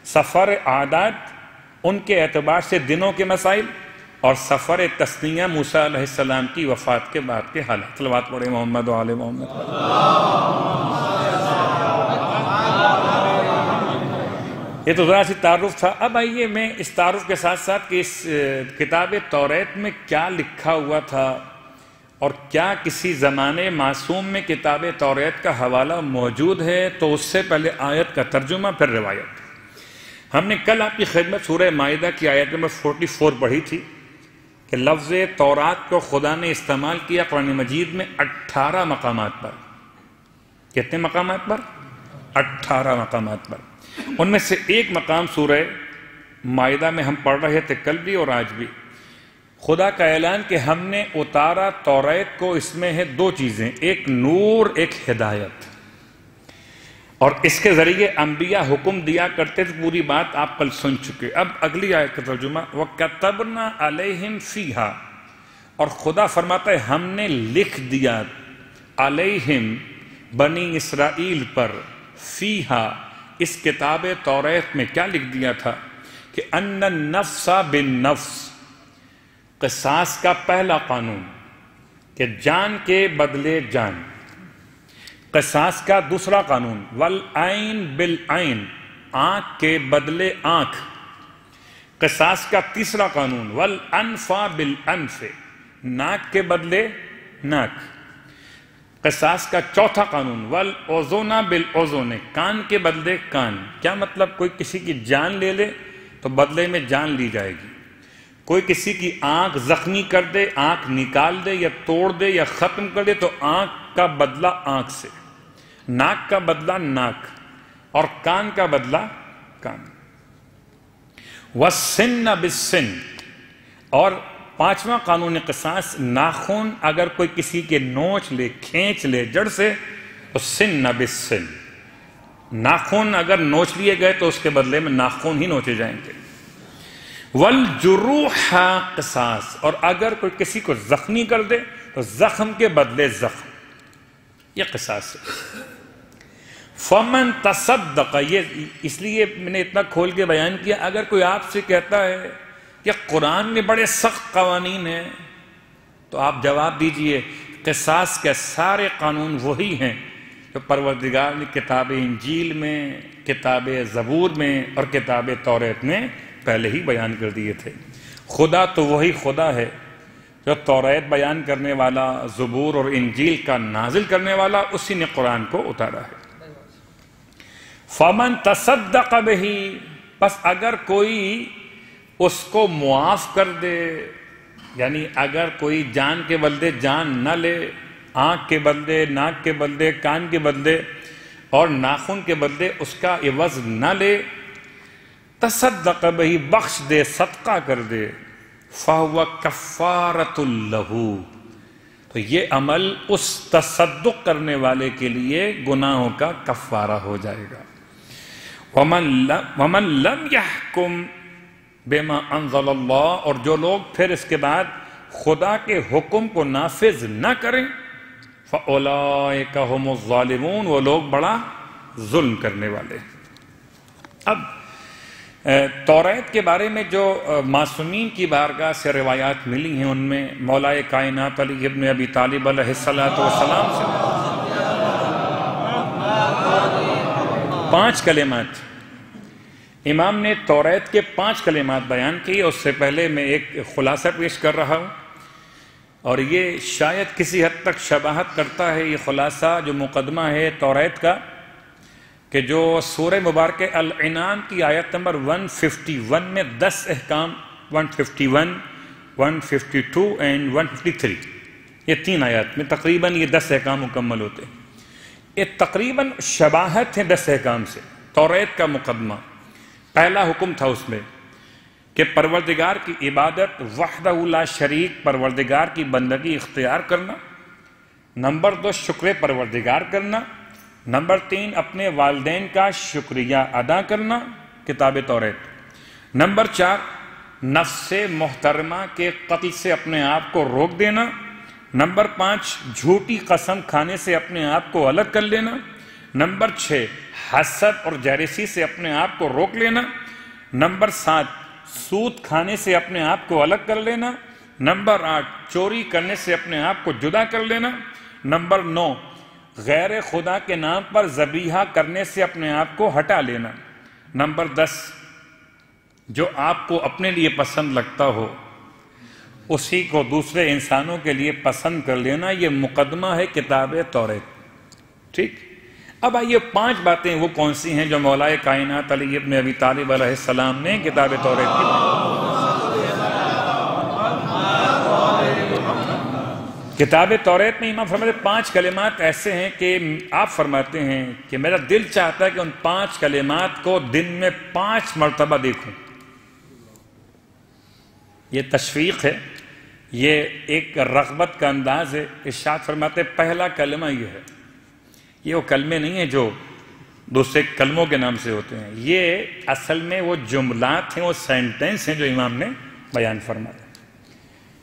سفر عادات ان کے اعتبار سے دنوں کے مسائل، اور سفر تثنیہ موسیٰ علیہ السلام کی وفات کے بعد کے حالات۔ صلوات پڑھیں محمد و آل محمد۔ یہ تو ذرا سی تعارف تھا۔ اب آئیے میں اس تعارف کے ساتھ ساتھ کہ اس کتاب توریت میں کیا لکھا ہوا تھا اور کیا کسی زمانے معصوم میں کتاب توریت کا حوالہ موجود ہے، تو اس سے پہلے آیت کا ترجمہ پھر روایت۔ ہم نے کل آپ کی خدمت سورہ مائدہ کی آیت نمبر 44 پڑھی تھی کہ لفظ تورات کو خدا نے استعمال کیا قرآن مجید میں 18 مقامات پر۔ کتنے مقامات پر؟ 18 مقامات پر۔ ان میں سے ایک مقام سورہ مائدہ میں ہم پڑھ رہے تھے کل بھی اور آج بھی، خدا کا اعلان کہ ہم نے اتارا توریت کو، اس میں ہے دو چیزیں، ایک نور، ایک ہدایت، اور اس کے ذریعے انبیاء حکم دیا کرتے تھے، پوری بات آپ کل سن چکے۔ اب اگلی آیت کا ترجمہ، وَكَتَبْنَا عَلَيْهِمْ فِيهَا، اور خدا فرماتا ہے ہم نے لکھ دیا علیہم بنی اسرائیل پر، فیہا اس کتاب توریت میں کیا لکھ دیا تھا کہ ان النفس بالنفس، قصاص کا پہلا قانون کہ جان کے بدلے جان، قصاص کا دوسرا قانون والعین بالعین، آنکھ کے بدلے آنکھ، قصاص کا تیسرا قانون والانف بالانف، ناک کے بدلے ناک، قصاص کا چوتھا قانون والاذن بالاذن، کان کے بدلے کان۔ کیا مطلب؟ کوئی کسی کی جان لے لے تو بدلے میں جان لی جائے گی، کوئی کسی کی آنکھ زخمی کر دے، آنکھ نکال دے یا توڑ دے یا ختم کر دے تو آنکھ کا بدلہ آنکھ سے، ناک کا بدلہ ناک، اور کان کا بدلہ کان۔ والسن بالسن، اور پانچواں قانون قصاص، ناخن اگر کوئی کسی کے نوچ لے، کھینچ لے جڑ سے، تو سن بالسن، ناخن اگر نوچ لیے گئے تو اس کے بدلے میں ناخن ہی نوچے جائیں گے۔ والجروح قصاص، اور اگر کوئی کسی کو زخمی کر دے تو زخم کے بدلے زخم، یہ قصاص ہے۔ فمن تصدق، یہ اس لیے میں نے اتنا کھول کے بیان کیا، اگر کوئی آپ سے کہتا ہے کہ قرآن میں بڑے سخت قوانین ہیں، تو آپ جواب دیجئے قصاص کے سارے قانون وہی ہیں جو پروردگار نے کتاب انجیل میں، کتاب زبور میں اور کتاب توریت میں پہلے ہی بیان کر دیے تھے۔ خدا تو وہی خدا ہے جو توریت بیان کرنے والا، زبور اور انجیل کا نازل کرنے والا، اسی نے قرآن کو اتارا ہے۔ فمن تصدق بہ، پس اگر کوئی اس کو معاف کر دے، یعنی اگر کوئی جان کے بدلے جان نہ لے، آنکھ کے بدلے ناک کے بدلے کان کے بدلے اور ناخن کے بدلے اس کا عوض نہ لے، تصدق بہ، بخش دے، صدقہ کر دے، فَهُوَ كَفَّارَةٌ لَهُ، تو یہ عمل اس تصدق کرنے والے کے لیے گناہوں کا کفارہ ہو جائے گا۔ وَمَن لَمْ يَحْكُمْ بِمَا أَنزَلَ اللَّهُ، اور جو لوگ پھر اس کے بعد خدا کے حکم کو نافذ نہ کریں، فَأُولَئِكَ هُمُ الظَّالِمُونَ، وہ لوگ بڑا ظلم کرنے والے۔ اب توریت کے بارے میں جو معصومین کی بارگاہ سے روایات ملی ہیں، ان میں مولا کائنات علی ابن ابی طالب علیہ السلام سے 5 کلمات، امام نے توریت کے 5 کلمات بیان کی۔ اس سے پہلے میں ایک خلاصہ پیش کر رہا ہوں، اور یہ شاید کسی حد تک شباہت کرتا ہے، یہ خلاصہ جو مقدمہ ہے توریت کا، کہ جو سورہ مبارکہ الانعام کی آیت نمبر 151 میں 10 احکام 151 152 اینڈ 153 یہ 3 آیات میں تقریباً یہ 10 احکام مکمل ہوتے ہیں. یہ تقریباً شباہت ہیں 10 احکام سے. توریت کا مقدمہ پہلا حکم تھا اس میں کہ پروردگار کی عبادت وحدہ لا شریک پروردگار کی بندگی اختیار کرنا. نمبر 2 شکر پروردگار کرنا. نمبر 3 اپنے والدین کا شکریہ ادا کرنا کتاب توریت. نمبر 4 نفس محترمہ کے قتل سے اپنے آپ کو روک دینا. نمبر 5 جھوٹی قسم کھانے سے اپنے آپ کو الگ کر لینا. نمبر 6 حسد اور جیلسی سے اپنے آپ کو روک لینا. نمبر 7 سود کھانے سے اپنے آپ کو الگ کر لینا. نمبر 8 چوری کرنے سے اپنے آپ کو جدا کر لینا. نمبر 9 غیر خدا کے نام پر ذبیحہ کرنے سے اپنے آپ کو ہٹا لینا. نمبر 10 جو آپ کو اپنے لیے پسند لگتا ہو اسی کو دوسرے انسانوں کے لیے پسند کر لینا. یہ مقدمہ ہے کتاب توریت. ٹھیک. اب آئیے 5 باتیں وہ کون سی ہیں جو مولائے کائنات علی ابن ابی طالب علیہ السلام نے کتاب توریت کی کتاب توریت میں امام فرماتے 5 کلمات ایسے ہیں کہ آپ فرماتے ہیں کہ میرا دل چاہتا ہے کہ ان 5 کلمات کو دن میں 5 مرتبہ دیکھوں. یہ تشویق ہے, یہ ایک رغبت کا انداز ہے. ارشاد فرماتے پہلا کلمہ یہ ہے. یہ وہ کلمے نہیں ہیں جو دوسرے کلموں کے نام سے ہوتے ہیں, یہ اصل میں وہ جملات ہیں, وہ سینٹنس ہیں جو امام نے بیان فرمایا.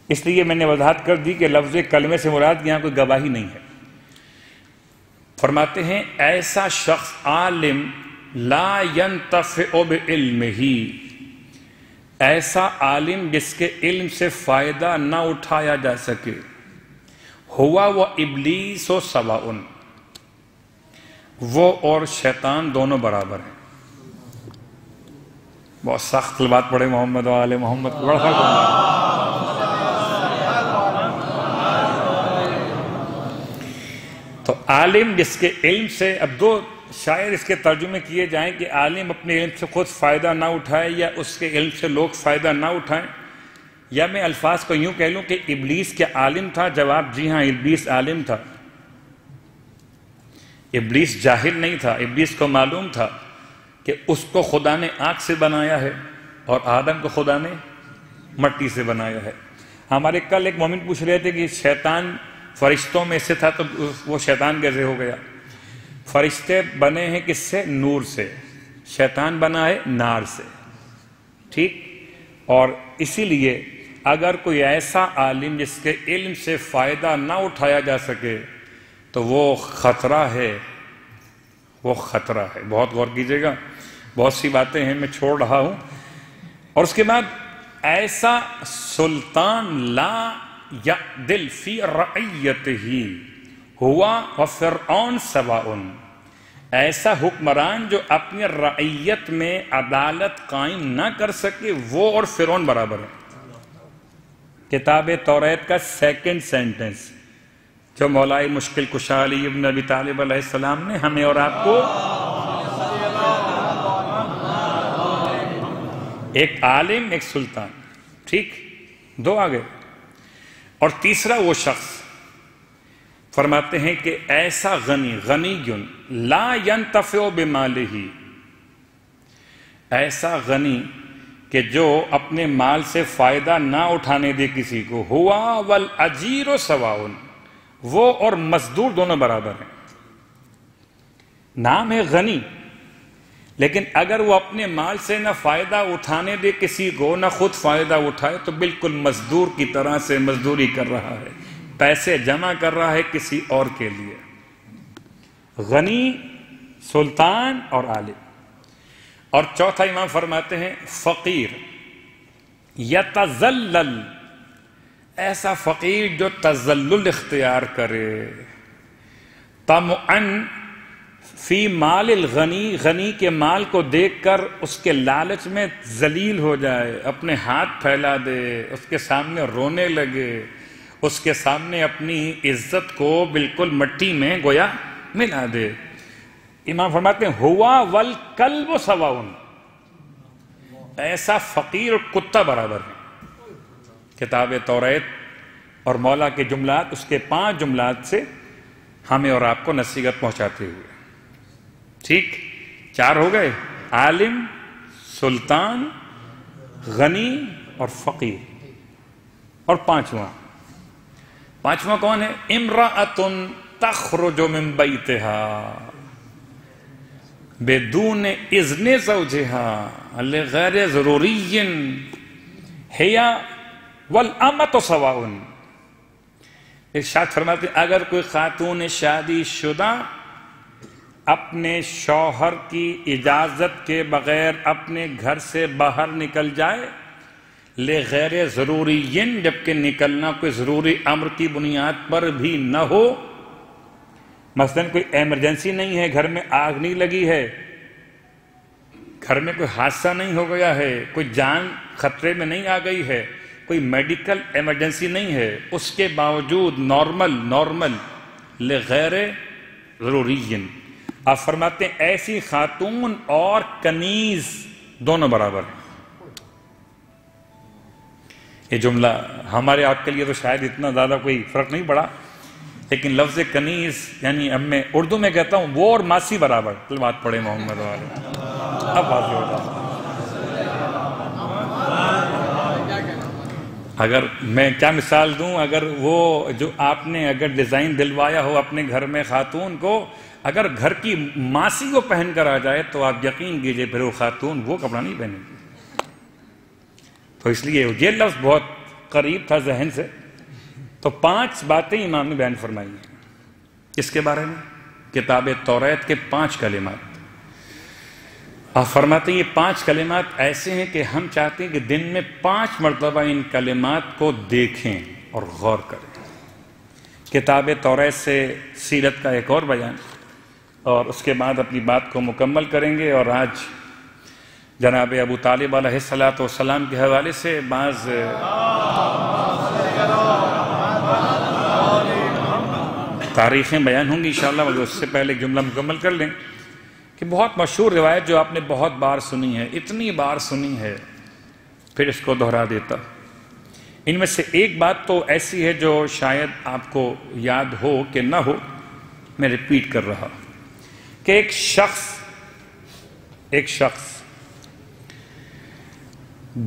اس لیے میں نے وضاحت کر دی کہ لفظ کلمے سے مراد یہاں کوئی گواہی نہیں ہے. فرماتے ہیں ایسا شخص عالم لا ينتفع بعلمہ, ایسا عالم جس کے علم سے فائدہ نہ اٹھایا جا سکے. ہوا و ابلیس و سواء, وہ اور شیطان دونوں برابر ہیں. بہت سخت بات پڑھے محمد و آل محمد بڑا فرق. تو عالم جس کے علم سے, اب 2 شاید اس کے ترجمے کیے جائیں کہ عالم اپنے علم سے خود فائدہ نہ اٹھائے یا اس کے علم سے لوگ فائدہ نہ اٹھائیں, یا میں الفاظ کو یوں کہہ لوں کہ ابلیس کیا عالم تھا؟ جواب جی ہاں, ابلیس عالم تھا. ابلیس جاہل نہیں تھا. ابلیس کو معلوم تھا کہ اس کو خدا نے آگ سے بنایا ہے اور آدم کو خدا نے مٹی سے بنایا ہے. ہمارے کل ایک مومن پوچھ رہے تھے کہ شیطان فرشتوں میں سے تھا تو وہ شیطان کیسے ہو گیا؟ فرشتے بنے ہیں کس سے؟ نور سے. شیطان بنا ہے نار سے. ٹھیک. اور اسی لیے اگر کوئی ایسا عالم جس کے علم سے فائدہ نہ اٹھایا جا سکے تو وہ خطرہ ہے, وہ خطرہ ہے. بہت غور کیجیے گا, بہت سی باتیں ہیں میں چھوڑ رہا ہوں. اور اس کے بعد ایسا سلطان لا یعدل فی رعیتہ ہوا وفرعون سواء, ایسا حکمران جو اپنی رعیت میں عدالت قائم نہ کر سکے وہ اور فرعون برابر ہے. کتاب توریت کا 2nd سینٹنس جو مولائے مشکل کشا علی ابن ابی طالب علیہ السلام نے ہمیں اور آپ کو, ایک عالم ایک سلطان. ٹھیک. 2 آگے. اور تیسرا وہ شخص فرماتے ہیں کہ ایسا غنی لا ينتفع بمالہ, ایسا غنی کہ جو اپنے مال سے فائدہ نہ اٹھانے دے کسی کو. ہوا والاجیر سواء, وہ اور مزدور دونوں برابر ہیں. نام ہے غنی, لیکن اگر وہ اپنے مال سے نہ فائدہ اٹھانے دے کسی کو نہ خود فائدہ اٹھائے تو بالکل مزدور کی طرح سے مزدوری کر رہا ہے, پیسے جمع کر رہا ہے کسی اور کے لیے. غنی, سلطان اور عالم. اور چوتھا امام فرماتے ہیں فقیر یتذلل, ایسا فقیر جو تذلل اختیار کرے. طمعا فی مال الغنی, غنی کے مال کو دیکھ کر اس کے لالچ میں ذلیل ہو جائے, اپنے ہاتھ پھیلا دے, اس کے سامنے رونے لگے, اس کے سامنے اپنی عزت کو بالکل مٹی میں گویا ملا دے. امام فرماتے ہیں ہوا والکلب سواؤن، ایسا فقیر اور کتا برابر ہے۔ کتاب توریت اور مولا کے جملات، اس کے 5 جملات سے ہمیں اور آپ کو نصیحت پہنچاتے ہوئے، ٹھیک 4 ہو گئے، عالم، سلطان، غنی اور فقیر، اور 5واں کون ہے؟ امرأۃ تخرج من بیتہا بدون اذن زوجہا لغیر ضروری ہی والامۃ سواء۔ ارشاد فرماتے ہیں اگر کوئی خاتون شادی شدہ اپنے شوہر کی اجازت کے بغیر اپنے گھر سے باہر نکل جائے، لغیر ضروری، جبکہ نکلنا کوئی ضروری امر کی بنیاد پر بھی نہ ہو، مثلا کوئی ایمرجنسی نہیں ہے، گھر میں آگ نہیں لگی ہے، گھر میں کوئی حادثہ نہیں ہو گیا ہے، کوئی جان خطرے میں نہیں آ گئی ہے، کوئی میڈیکل ایمرجنسی نہیں ہے، اس کے باوجود نارمل لغیر ضروری۔ آپ فرماتے ہیں ایسی خاتون اور کنیز دونوں برابر ہیں۔ یہ جملہ ہمارے آپ کے لیے تو شاید اتنا زیادہ کوئی فرق نہیں پڑا، لیکن لفظ کنیز یعنی اب میں اردو میں کہتا ہوں وہ اور ماسی برابر، بات پڑھے محمد والے اب واضح ہوتا ہے۔ اگر میں کیا مثال دوں، اگر وہ جو آپ نے اگر ڈیزائن دلوایا ہو اپنے گھر میں خاتون کو، اگر گھر کی ماسی کو پہن کر آ جائے تو آپ یقین کیجئے پھر وہ خاتون وہ کپڑا نہیں پہنے گی۔ تو اس لیے یہ لفظ بہت قریب تھا ذہن سے۔ تو 5 باتیں امام نے بیان فرمائی ہیں اس کے بارے میں، کتاب توریت کے 5 کلمات۔ آپ فرماتے ہیں یہ 5 کلمات ایسے ہیں کہ ہم چاہتے ہیں کہ دن میں 5 مرتبہ ان کلمات کو دیکھیں اور غور کریں۔ کتاب توریت سے سیرت کا ایک اور بیان، اور اس کے بعد اپنی بات کو مکمل کریں گے۔ اور آج جناب ابو طالب علیہ السلام کے حوالے سے بعض تاریخیں بیان ہوں گی انشاءاللہ، مگر اس سے پہلے ایک جملہ مکمل کر لیں کہ بہت مشہور روایت جو آپ نے بہت بار سنی ہے، اتنی بار سنی ہے پھر اس کو دہرا دیتا۔ ان میں سے ایک بات تو ایسی ہے جو شاید آپ کو یاد ہو کہ نہ ہو، میں ریپیٹ کر رہا کہ ایک شخص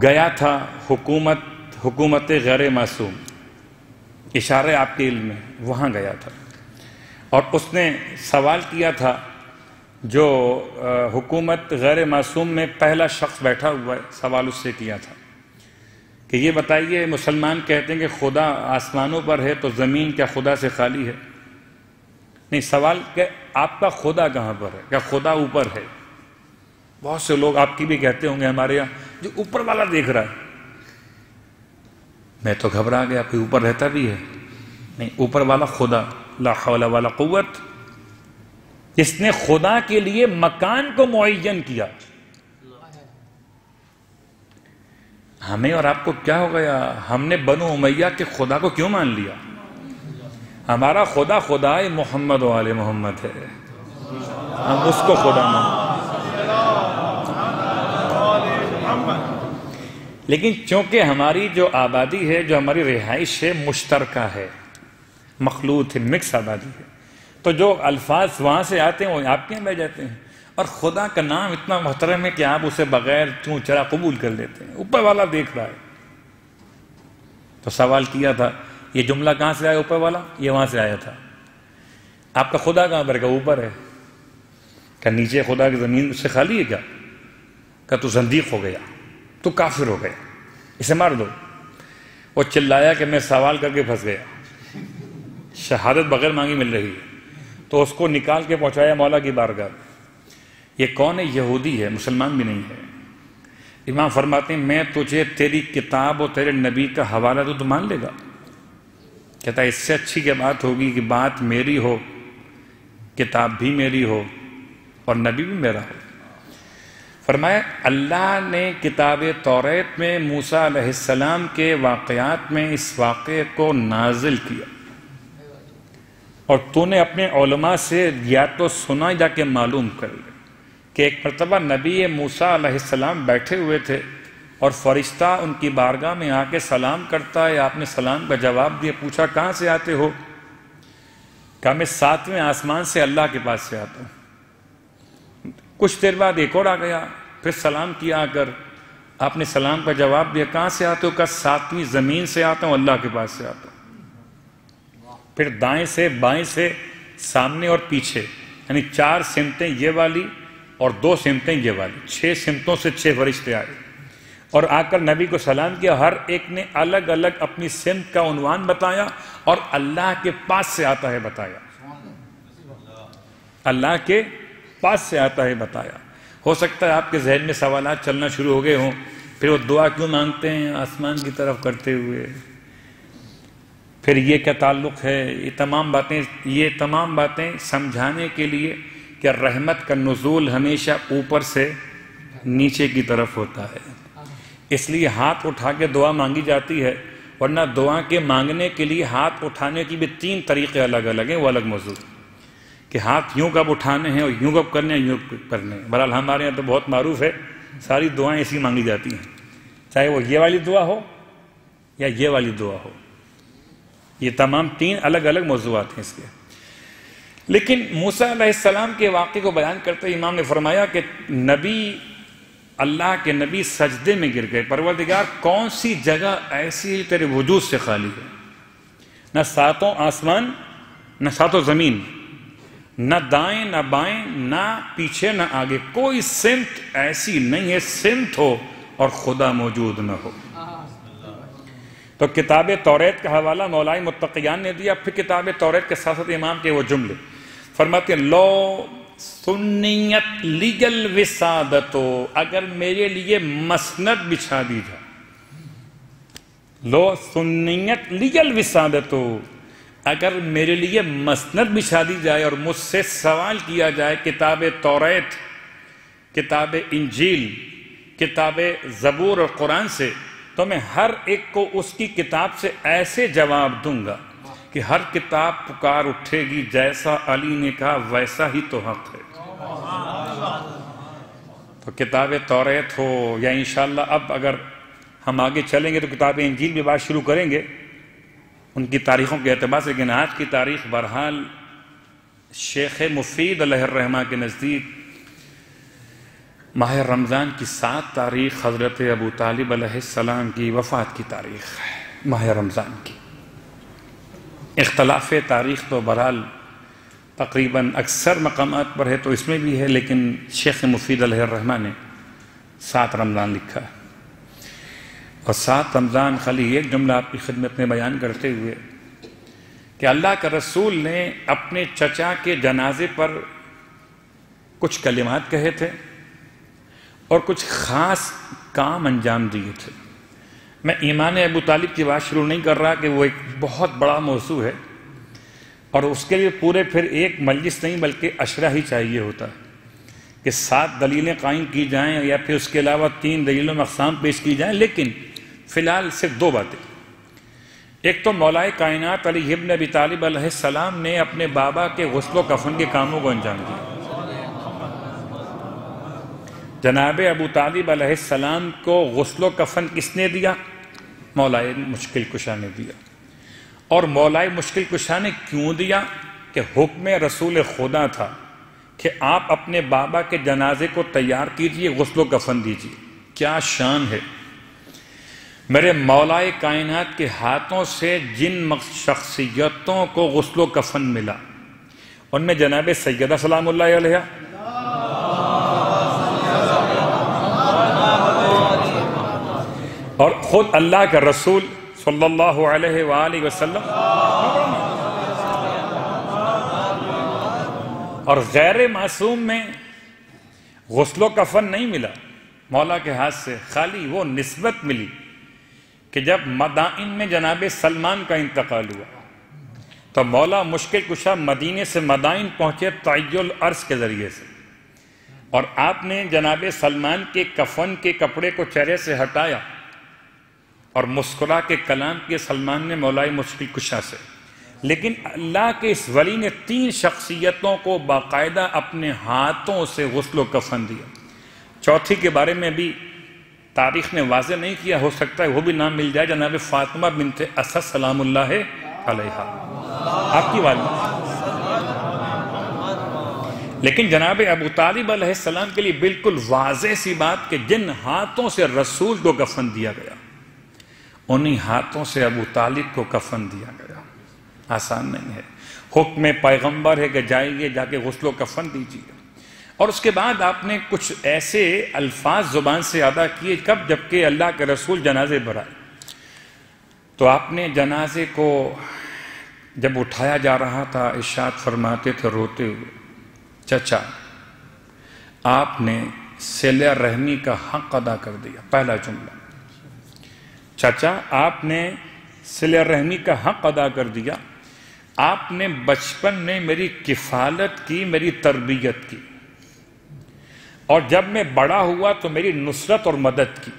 گیا تھا حکومت غیر معصوم، اشارے آپ کے علم میں، وہاں گیا تھا اور اس نے سوال کیا تھا جو حکومت غیر معصوم میں پہلا شخص بیٹھا ہوا ہے، سوال اس سے کیا تھا کہ یہ بتائیے مسلمان کہتے ہیں کہ خدا آسمانوں پر ہے تو زمین کیا خدا سے خالی ہے؟ نہیں، سوال کہ آپ کا خدا کہاں پر ہے؟ کیا خدا اوپر ہے؟ بہت سے لوگ آپ کی بھی کہتے ہوں گے ہمارے یہاں جو اوپر والا دیکھ رہا ہے۔ میں تو گھبرا گیا، کوئی اوپر رہتا بھی ہے؟ نہیں، اوپر والا خدا، لا حول ولا قوت، جس نے خدا کے لیے مکان کو معین کیا۔ ہمیں اور آپ کو کیا ہو گیا؟ ہم نے بنو امیہ کے خدا کو کیوں مان لیا؟ ہمارا خدا خدائے محمد و آل محمد ہے، ہم اس کو خدا مان۔ لیکن چونکہ ہماری جو آبادی ہے، جو ہماری رہائش ہے، مشترکہ ہے، مخلوط ہے، مکس آبادی ہے، تو جو الفاظ وہاں سے آتے ہیں وہ آپ کے یہاں بہ جاتے ہیں، اور خدا کا نام اتنا محترم ہے کہ آپ اسے بغیر چوں چرا قبول کر لیتے ہیں۔ اوپر والا دیکھ رہا ہے تو سوال کیا تھا یہ جملہ کہاں سے آیا؟ اوپر والا، یہ وہاں سے آیا تھا۔ آپ کا خدا کہاں پر ہے؟ کہ اوپر ہے۔ کہ نیچے خدا کی زمین اس سے خالی ہے کیا؟ کہ تو زندیق ہو گیا، تو کافر ہو گیا، اسے مار دو۔ وہ چلایا کہ میں سوال کر کے پھنس گیا، شہادت بغیر مانگی مل رہی ہے، تو اس کو نکال کے پہنچایا مولا کی بارگاہ۔ یہ کون ہے؟ یہودی ہے، مسلمان بھی نہیں ہے۔ امام فرماتے ہیں میں تجھے تیری کتاب اور تیرے نبی کا حوالہ دوں تو مان لے گا؟ کہتا ہے اس سے اچھی کیا بات ہوگی کہ بات میری ہو، کتاب بھی میری ہو اور نبی بھی میرا ہو۔ فرمایا اللہ نے کتاب توریت میں موسیٰ علیہ السلام کے واقعات میں اس واقعے کو نازل کیا، اور تو نے اپنے علماء سے یا تو سنا یا کہ معلوم کر لے کہ ایک مرتبہ نبی موسیٰ علیہ السلام بیٹھے ہوئے تھے اور فرشتہ ان کی بارگاہ میں آ کے سلام کرتا ہے، آپ نے سلام کا جواب دیا، پوچھا کہاں سے آتے ہو؟ کہا میں 7ویں آسمان سے اللہ کے پاس سے آتا ہوں۔ کچھ دیر بعد ایک اور آ گیا، پھر سلام کیا آ کر، آپ نے سلام کا جواب دیا، کہاں سے آتے ہو؟ کہا 7ویں زمین سے آتا ہوں، اللہ کے پاس سے آتا ہوں۔ پھر دائیں سے بائیں سے سامنے اور پیچھے، یعنی 4 سمتیں یہ والی اور 2 سمتیں یہ والی، 6 سمتوں سے 6 فرشتے آئے اور آ کر نبی کو سلام کیا۔ ہر ایک نے الگ الگ اپنی سمت کا عنوان بتایا اور اللہ کے پاس سے آتا ہے بتایا، اللہ کے پاس سے آتا ہے بتایا۔ ہو سکتا ہے آپ کے ذہن میں سوالات چلنا شروع ہو گئے ہوں، پھر وہ دعا کیوں مانگتے ہیں آسمان کی طرف کرتے ہوئے، پھر یہ کیا تعلق ہے؟ یہ تمام باتیں سمجھانے کے لیے کہ رحمت کا نزول ہمیشہ اوپر سے نیچے کی طرف ہوتا ہے، اس لیے ہاتھ اٹھا کے دعا مانگی جاتی ہے، ورنہ دعا کے مانگنے کے لیے ہاتھ اٹھانے کی بھی 3 طریقے الگ الگ ہیں، وہ الگ موضوع کہ ہاتھ یوں کب اٹھانے ہیں اور یوں کب کرنے ہیں، یوں کرنے ہیں۔ بہرحال ہمارے یہاں تو بہت معروف ہے، ساری دعائیں ایسی مانگی جاتی ہیں، چاہے وہ یہ والی دعا ہو یا یہ والی دعا ہو، یہ تمام 3 الگ الگ موضوعات ہیں اس کے۔ لیکن موسیٰ علیہ السلام کے واقعے کو بیان کرتے امام نے فرمایا کہ اللہ کے نبی سجدے میں گر گئے، پروردگار کون سی جگہ ایسی ہے تیرے وجود سے خالی ہے؟ نہ 7 آسمان، نہ 7 زمین، نہ دائیں نہ بائیں، نہ پیچھے نہ آگے، کوئی سمت ایسی نہیں ہے سمت ہو اور خدا موجود نہ ہو۔ تو کتاب توریت کا حوالہ مولائے متقیان نے دیا، پھر کتاب توریت کے ساتھ امام کے وہ جملے فرماتے ہیں، لو سنیت لیگل وسادتو، اگر میرے لیے مسند بچھا دی جائے، لو سنیت لیگل وسادتو، اگر میرے لیے مسند بچھا دی جائے اور مجھ سے سوال کیا جائے کتاب توریت، کتاب انجیل، کتاب زبور اور قرآن سے، تو میں ہر ایک کو اس کی کتاب سے ایسے جواب دوں گا کہ ہر کتاب پکار اٹھے گی، جیسا علی نے کہا ویسا ہی تو حق ہے۔ تو کتاب توریت ہو یا انشاءاللہ اب اگر ہم آگے چلیں گے تو کتاب انجیل بھی بات شروع کریں گے ان کی تاریخوں کے اعتبار سے، لیکن آج کی تاریخ بہرحال شیخ مفید علیہ الرحمہ کے نزدیک ماہ رمضان کی 7 تاریخ حضرت ابو طالب علیہ السلام کی وفات کی تاریخ ہے، ماہ رمضان کی۔ اختلاف تاریخ تو بہرحال تقریباً اکثر مقامات پر ہے، تو اس میں بھی ہے، لیکن شیخ مفید علیہ الرحمہ نے 7 رمضان لکھا ہے۔ اور 7 رمضان خالی ایک جملہ آپ کی خدمت میں بیان کرتے ہوئے کہ اللہ کا رسول نے اپنے چچا کے جنازے پر کچھ کلمات کہے تھے اور کچھ خاص کام انجام دیے تھے۔ میں ایمان ابو طالب کی بات شروع نہیں کر رہا کہ وہ ایک بہت بڑا موضوع ہے اور اس کے لیے پورے پھر ایک مجلس نہیں بلکہ عشرہ ہی چاہیے ہوتا ہے کہ 7 دلیلیں قائم کی جائیں یا پھر اس کے علاوہ 3 دلیلوں میں اقسام پیش کی جائیں، لیکن فی الحال صرف 2 باتیں۔ ایک تو مولا کائنات علی ابن ابی طالب علیہ السلام نے اپنے بابا کے غسل و کفن کے کاموں کو انجام دیا۔ جناب ابو طالب علیہ السلام کو غسل و کفن کس نے دیا؟ مولائے مشکل کشا نے دیا۔ اور مولائے مشکل کشا نے کیوں دیا؟ کہ حکم رسول خدا تھا کہ آپ اپنے بابا کے جنازے کو تیار کیجئے، غسل و کفن دیجئے۔ کیا شان ہے! میرے مولائے کائنات کے ہاتھوں سے جن شخصیتوں کو غسل و کفن ملا ان میں جناب سیدہ سلام اللہ علیہ، اور خود اللہ کا رسول صلی اللہ علیہ وآلہ وسلم، اور غیر معصوم میں غسل و کفن نہیں ملا مولا کے ہاتھ سے، خالی وہ نسبت ملی کہ جب مدائن میں جناب سلمان کا انتقال ہوا تو مولا مشکل کشا مدینے سے مدائن پہنچے طی الارض کے ذریعے سے، اور آپ نے جناب سلمان کے کفن کے کپڑے کو چہرے سے ہٹایا اور مسکرا کے کلام کے سلمان نے مولا مشکل کشا سے، لیکن اللہ کے اس ولی نے 3 شخصیتوں کو باقاعدہ اپنے ہاتھوں سے غسل و کفن دیا. چوتھی کے بارے میں بھی تاریخ نے واضح نہیں کیا، ہو سکتا ہے وہ بھی نام مل جائے، جناب فاطمہ بنت اسد سلام اللہ علیہا، آپ کی والدہ. لیکن جناب ابو طالب علیہ السلام کے لیے بالکل واضح سی بات کہ جن ہاتھوں سے رسول کو کفن دیا گیا انہی ہاتھوں سے ابو طالب کو کفن دیا گیا. آسان نہیں ہے. حکم پیغمبر ہے کہ جائیے جا کے غسل و کفن دیجیے. اور اس کے بعد آپ نے کچھ ایسے الفاظ زبان سے ادا کیے کب، جبکہ اللہ کے رسول جنازے پر آئے تو آپ نے جنازے کو جب اٹھایا جا رہا تھا ارشاد فرماتے تھے روتے ہوئے، چچا آپ نے صلہ رحمی کا حق ادا کر دیا. پہلا جملہ، چچا آپ نے صلہ رحمی کا حق ادا کر دیا. آپ نے بچپن میں میری کفالت کی، میری تربیت کی، اور جب میں بڑا ہوا تو میری نصرت اور مدد کی.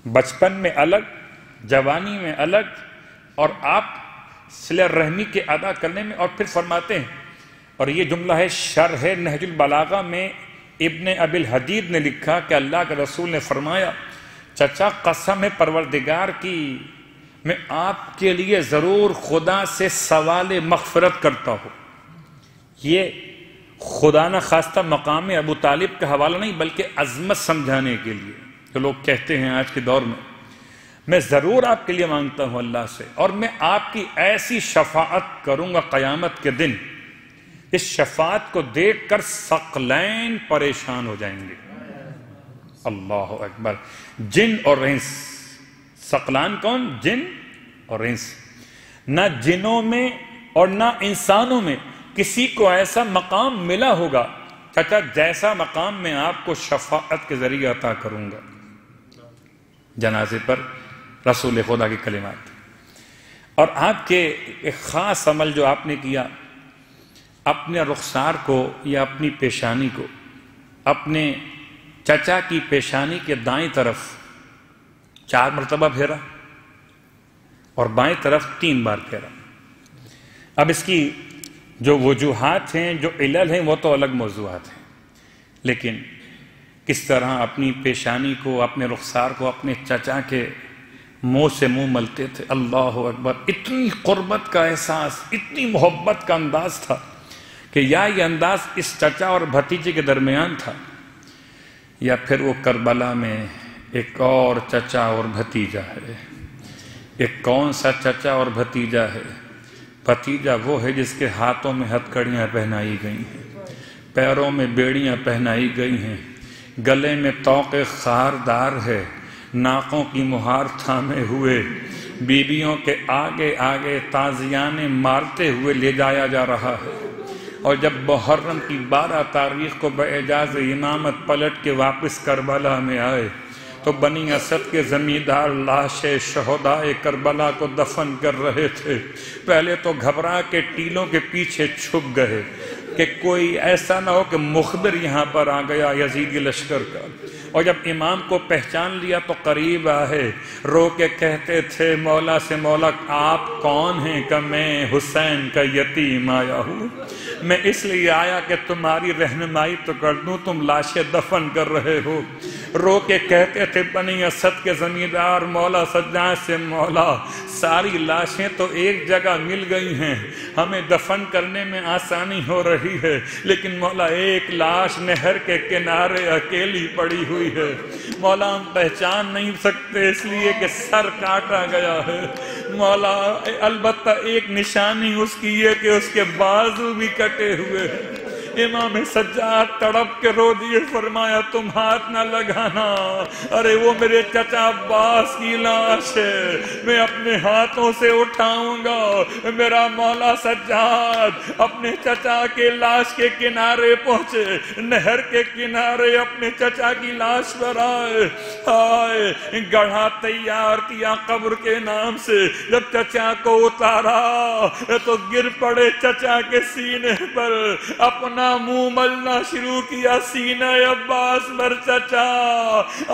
بچپن میں الگ، جوانی میں الگ، اور آپ صلہ رحمی کے ادا کرنے میں. اور پھر فرماتے ہیں، اور یہ جملہ ہے شرح نہج البلاغہ میں ابن ابی الحدید نے لکھا کہ اللہ کے رسول نے فرمایا، چچا قسم ہے پروردگار کی، میں آپ کے لیے ضرور خدا سے سوال مغفرت کرتا ہوں. یہ خدا نہ خواستہ مقام ابو طالب کا حوالہ نہیں، بلکہ عظمت سمجھانے کے لیے جو لوگ کہتے ہیں آج کے دور میں ضرور آپ کے لیے مانگتا ہوں اللہ سے، اور میں آپ کی ایسی شفاعت کروں گا قیامت کے دن، اس شفاعت کو دیکھ کر ثقلین پریشان ہو جائیں گے. اللہ اکبر. جن اور انس. ثقلان کون؟ جن اور انس. نہ جنوں میں اور نہ انسانوں میں کسی کو ایسا مقام ملا ہوگا چچا جیسا مقام میں آپ کو شفاعت کے ذریعے عطا کروں گا. جنازے پر رسول خدا کی کلمات. اور آپ کے ایک خاص عمل جو آپ نے کیا، اپنے رخسار کو یا اپنی پیشانی کو اپنے چچا کی پیشانی کے دائیں طرف 4 مرتبہ پھیرا اور بائیں طرف 3 بار پھیرا. اب اس کی جو وجوہات ہیں، جو علل ہیں، وہ تو الگ موضوعات ہیں، لیکن کس طرح اپنی پیشانی کو، اپنے رخسار کو اپنے چچا کے منہ سے منہ ملتے تھے. اللہ اکبر. اتنی قربت کا احساس، اتنی محبت کا انداز تھا کہ یا یہ انداز اس چچا اور بھتیجے کے درمیان تھا، یا پھر وہ کربلا میں ایک اور چچا اور بھتیجا ہے. ایک کون سا چچا اور بھتیجا ہے؟ بھتیجا وہ ہے جس کے ہاتھوں میں ہتھکڑیاں پہنائی گئی ہیں، پیروں میں بیڑیاں پہنائی گئی ہیں، گلے میں طوق خاردار ہے، ناکوں کی مہار تھامے ہوئے بیویوں کے آگے آگے تازیانے مارتے ہوئے لے جایا جا رہا ہے. اور جب محرم کی 12 تاریخ کو باعجاز امامت پلٹ کے واپس کربلا میں آئے تو بنی اسد کے زمیندار لاش شہدائے کربلا کو دفن کر رہے تھے. پہلے تو گھبرا کے ٹیلوں کے پیچھے چھپ گئے کہ کوئی ایسا نہ ہو کہ مخبر یہاں پر آ گیا یزیدی لشکر کا. اور جب امام کو پہچان لیا تو قریب آئے، رو کے کہتے تھے مولا سے، مولا آپ کون ہیں؟ کہ میں حسین کا یتیم آیا ہوں، میں اس لیے آیا کہ تمہاری رہنمائی تو کر دوں، تم لاشیں دفن کر رہے ہو. رو کے کہتے تھے بنی اسد کے زمیندار مولا سجاد سے، مولا ساری لاشیں تو ایک جگہ مل گئی ہیں، ہمیں دفن کرنے میں آسانی ہو رہی ہے، لیکن مولا ایک لاش نہر کے کنارے اکیلی پڑی ہوئی ہے. مولا ہم پہچان نہیں سکتے اس لیے کہ سر کاٹا گیا ہے. مولا البتہ ایک نشانی اس کی یہ کہ اس کے بازو بھی کٹے ہوئے ہیں. امام سجاد تڑپ کے رو دیے، فرمایا تم ہاتھ نہ لگانا، ارے وہ میرے چچا عباس کی لاش ہے، میں اپنے ہاتھوں سے اٹھاؤں گا. میرا مولا سجاد اپنے چچا کے لاش کے کنارے پہنچے، نہر کے کنارے اپنے چچا کی لاش پر آئے، گڑھا تیار کیا قبر کے نام سے. جب چچا کو اتارا تو گر پڑے چچا کے سینے پر، اپنا منہ ملنا شروع کیا سینہ عباس پر چچا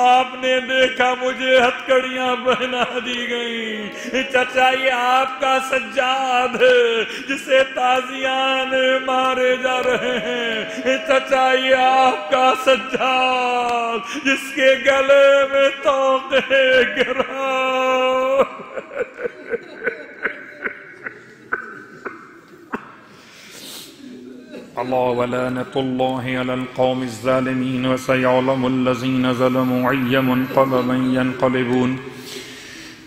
آپ نے دیکھا مجھے ہتھکڑیاں پہنا دی گئیں چچا یہ آپ کا سجاد ہے جسے تازیان مارے جا رہے ہیں چچا یہ آپ کا سجاد جس کے گلے میں توقے گرا اللہ ولعنۃ اللہ علی القوم الظالمین وسیعلم الذین ظلموا ای منقلب ینقلبون۔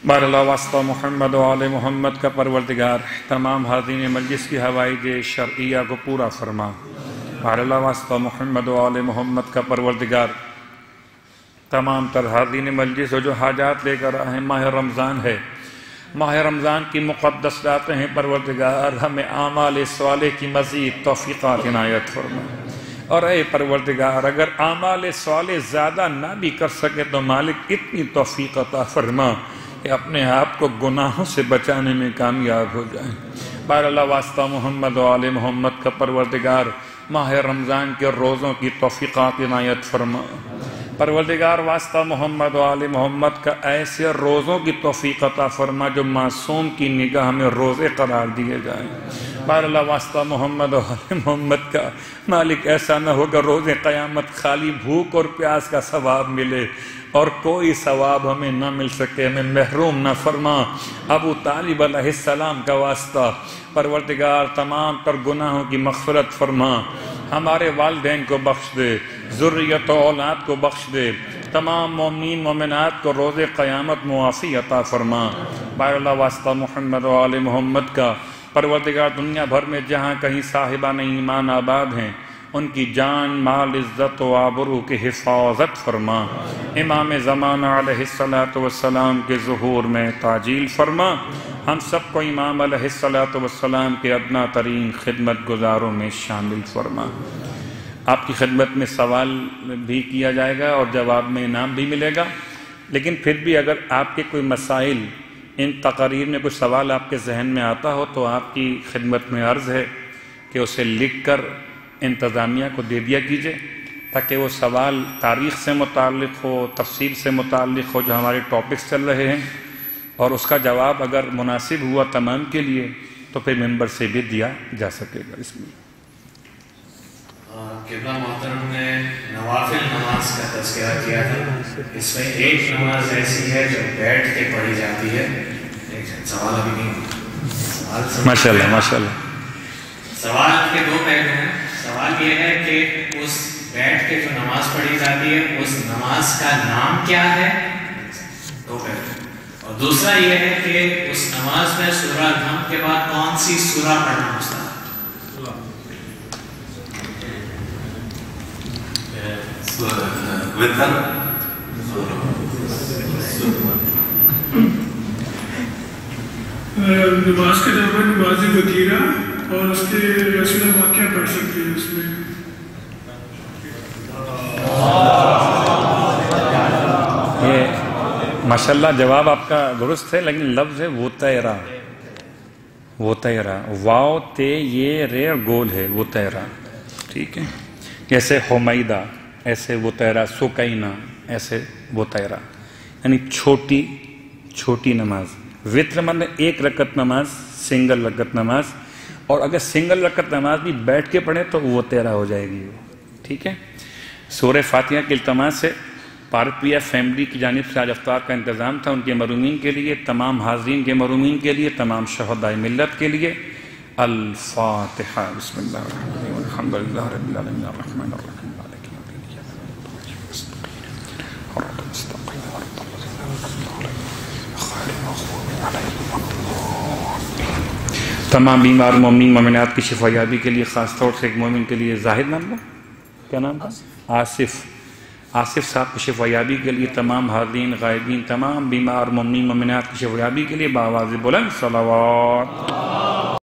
بار اللہ واسطہ محمد و آل محمد کا پروردگار تمام حاضرین مجلس کی حوائج شرعیہ کو پورا فرما۔ بار اللہ واسطہ محمد و آل محمد کا پروردگار تمام تر حاضرین مجلس جو حاجات لے کر آئے ہیں، ماہ رمضان ہے، ماہ رمضان کی مقدس راتیں ہیں، پروردگار ہمیں اعمال صالح کی مزید توفیقات عنایت فرما۔ اور اے پروردگار اگر اعمال صالح زیادہ نہ بھی کر سکے تو مالک اتنی توفیق عطا فرما کہ اپنے آپ کو گناہوں سے بچانے میں کامیاب ہو جائیں۔ بار اللہ واسطہ محمد و آل محمد کا پروردگار ماہ رمضان کے روزوں کی توفیقات عنایت فرما۔ پروردگار واسطہ محمد و آل محمد کا ایسے روزوں کی توفیق عطا فرما جو معصوم کی نگاہ میں روزے قرار دیے جائیں۔ بار اللہ واسطہ محمد و آل محمد کا مالک ایسا نہ ہوگا روز قیامت خالی بھوک اور پیاس کا ثواب ملے اور کوئی ثواب ہمیں نہ مل سکے، ہمیں محروم نہ فرما۔ ابو طالب علیہ السلام کا واسطہ پروردگار تمام تر گناہوں کی مغفرت فرما، ہمارے والدین کو بخش دے، ذریت و اولاد کو بخش دے، تمام مومنین مومنات کو روز قیامت معافی عطا فرما۔ بار اللہ واسطہ محمد و آل محمد کا پروردگار دنیا بھر میں جہاں کہیں صاحبان ایمان آباد ہیں ان کی جان مال عزت و آبرو کی حفاظت فرما۔ امام زمانہ علیہ السلام کے ظہور میں تعجیل فرما، ہم سب کو امام علیہ السلام کے ادنا ترین خدمت گزاروں میں شامل فرما۔ آپ کی خدمت میں سوال بھی کیا جائے گا اور جواب میں انعام بھی ملے گا، لیکن پھر بھی اگر آپ کے کوئی مسائل ان تقاریر میں کوئی سوال آپ کے ذہن میں آتا ہو تو آپ کی خدمت میں عرض ہے کہ اسے لکھ کر انتظامیہ کو دے دیا کیجئے تاکہ وہ سوال تاریخ سے متعلق ہو، تفسیر سے متعلق ہو جو ہمارے ٹاپکس چل رہے ہیں، اور اس کا جواب اگر مناسب ہوا تمام کے لیے تو پھر ممبر سے بھی دیا جا سکے گا۔ اس میں قبلہ محترم نے نوافل نماز کا تذکرہ کیا تھا، اس میں ایک نماز ایسی ہے جو بیٹھ کے پڑھی جاتی ہے۔ سوال ابھی نہیں، ماشاءاللہ ماشاءاللہ۔ سوال کے دو پہلو ہیں۔ سوال یہ ہے کہ اس بیٹھ کے جو نماز پڑھی جاتی ہے اس نماز کا نام کیا ہے، دو پہلو، اور دوسرا یہ ہے کہ اس نماز میں سورہ نم کے بعد کون سی سورہ پڑھنا مستحب ہے۔ نماز کے دوران نماز وطیرہ اور اس کے رسول واقعہ پڑھ سکتے ہیں اس میں۔ یہ ماشاءاللہ جواب آپ کا درست ہے، لیکن لفظ ہے وطیرہ، وطیرہ، واو تے یہ رے گول ہے وطیرہ، ٹھیک ہے؟ جیسے حمیدہ ایسے وطیرہ، سکینہ ایسے وطیرہ، یعنی چھوٹی نماز۔ وطر مطلب ایک رکعت نماز، سنگل رکعت نماز، اور اگر سنگل رکعت نماز بھی بیٹھ کے پڑھیں تو وطیرہ ہو جائے گی، ٹھیک ہے؟ سورہ فاتحہ کے التماس سے پارک پیا فیملی کی جانب سے آج افطار کا انتظام تھا، ان کے مرحومین کے لیے، تمام حاضرین کے مرحومین کے لیے، تمام شہداء ملت کے لیے۔ الفاتحہ۔ بسم اللہ الرحمن الرحیم الحمدللہ رب العالمین الرحمن الرحیم تمام بیمار مومنین مومنات کی شفا یابی کے لیے، خاص طور سے ایک مومن کے لیے زاہد نام ہے، کیا نام تھا؟ آصف صاحب کی شفا یابی کے لیے، تمام حاضرین غائبین، تمام بیمار مومنین مومنات کی شفا یابی کے لیے بآواز بلند صلوات۔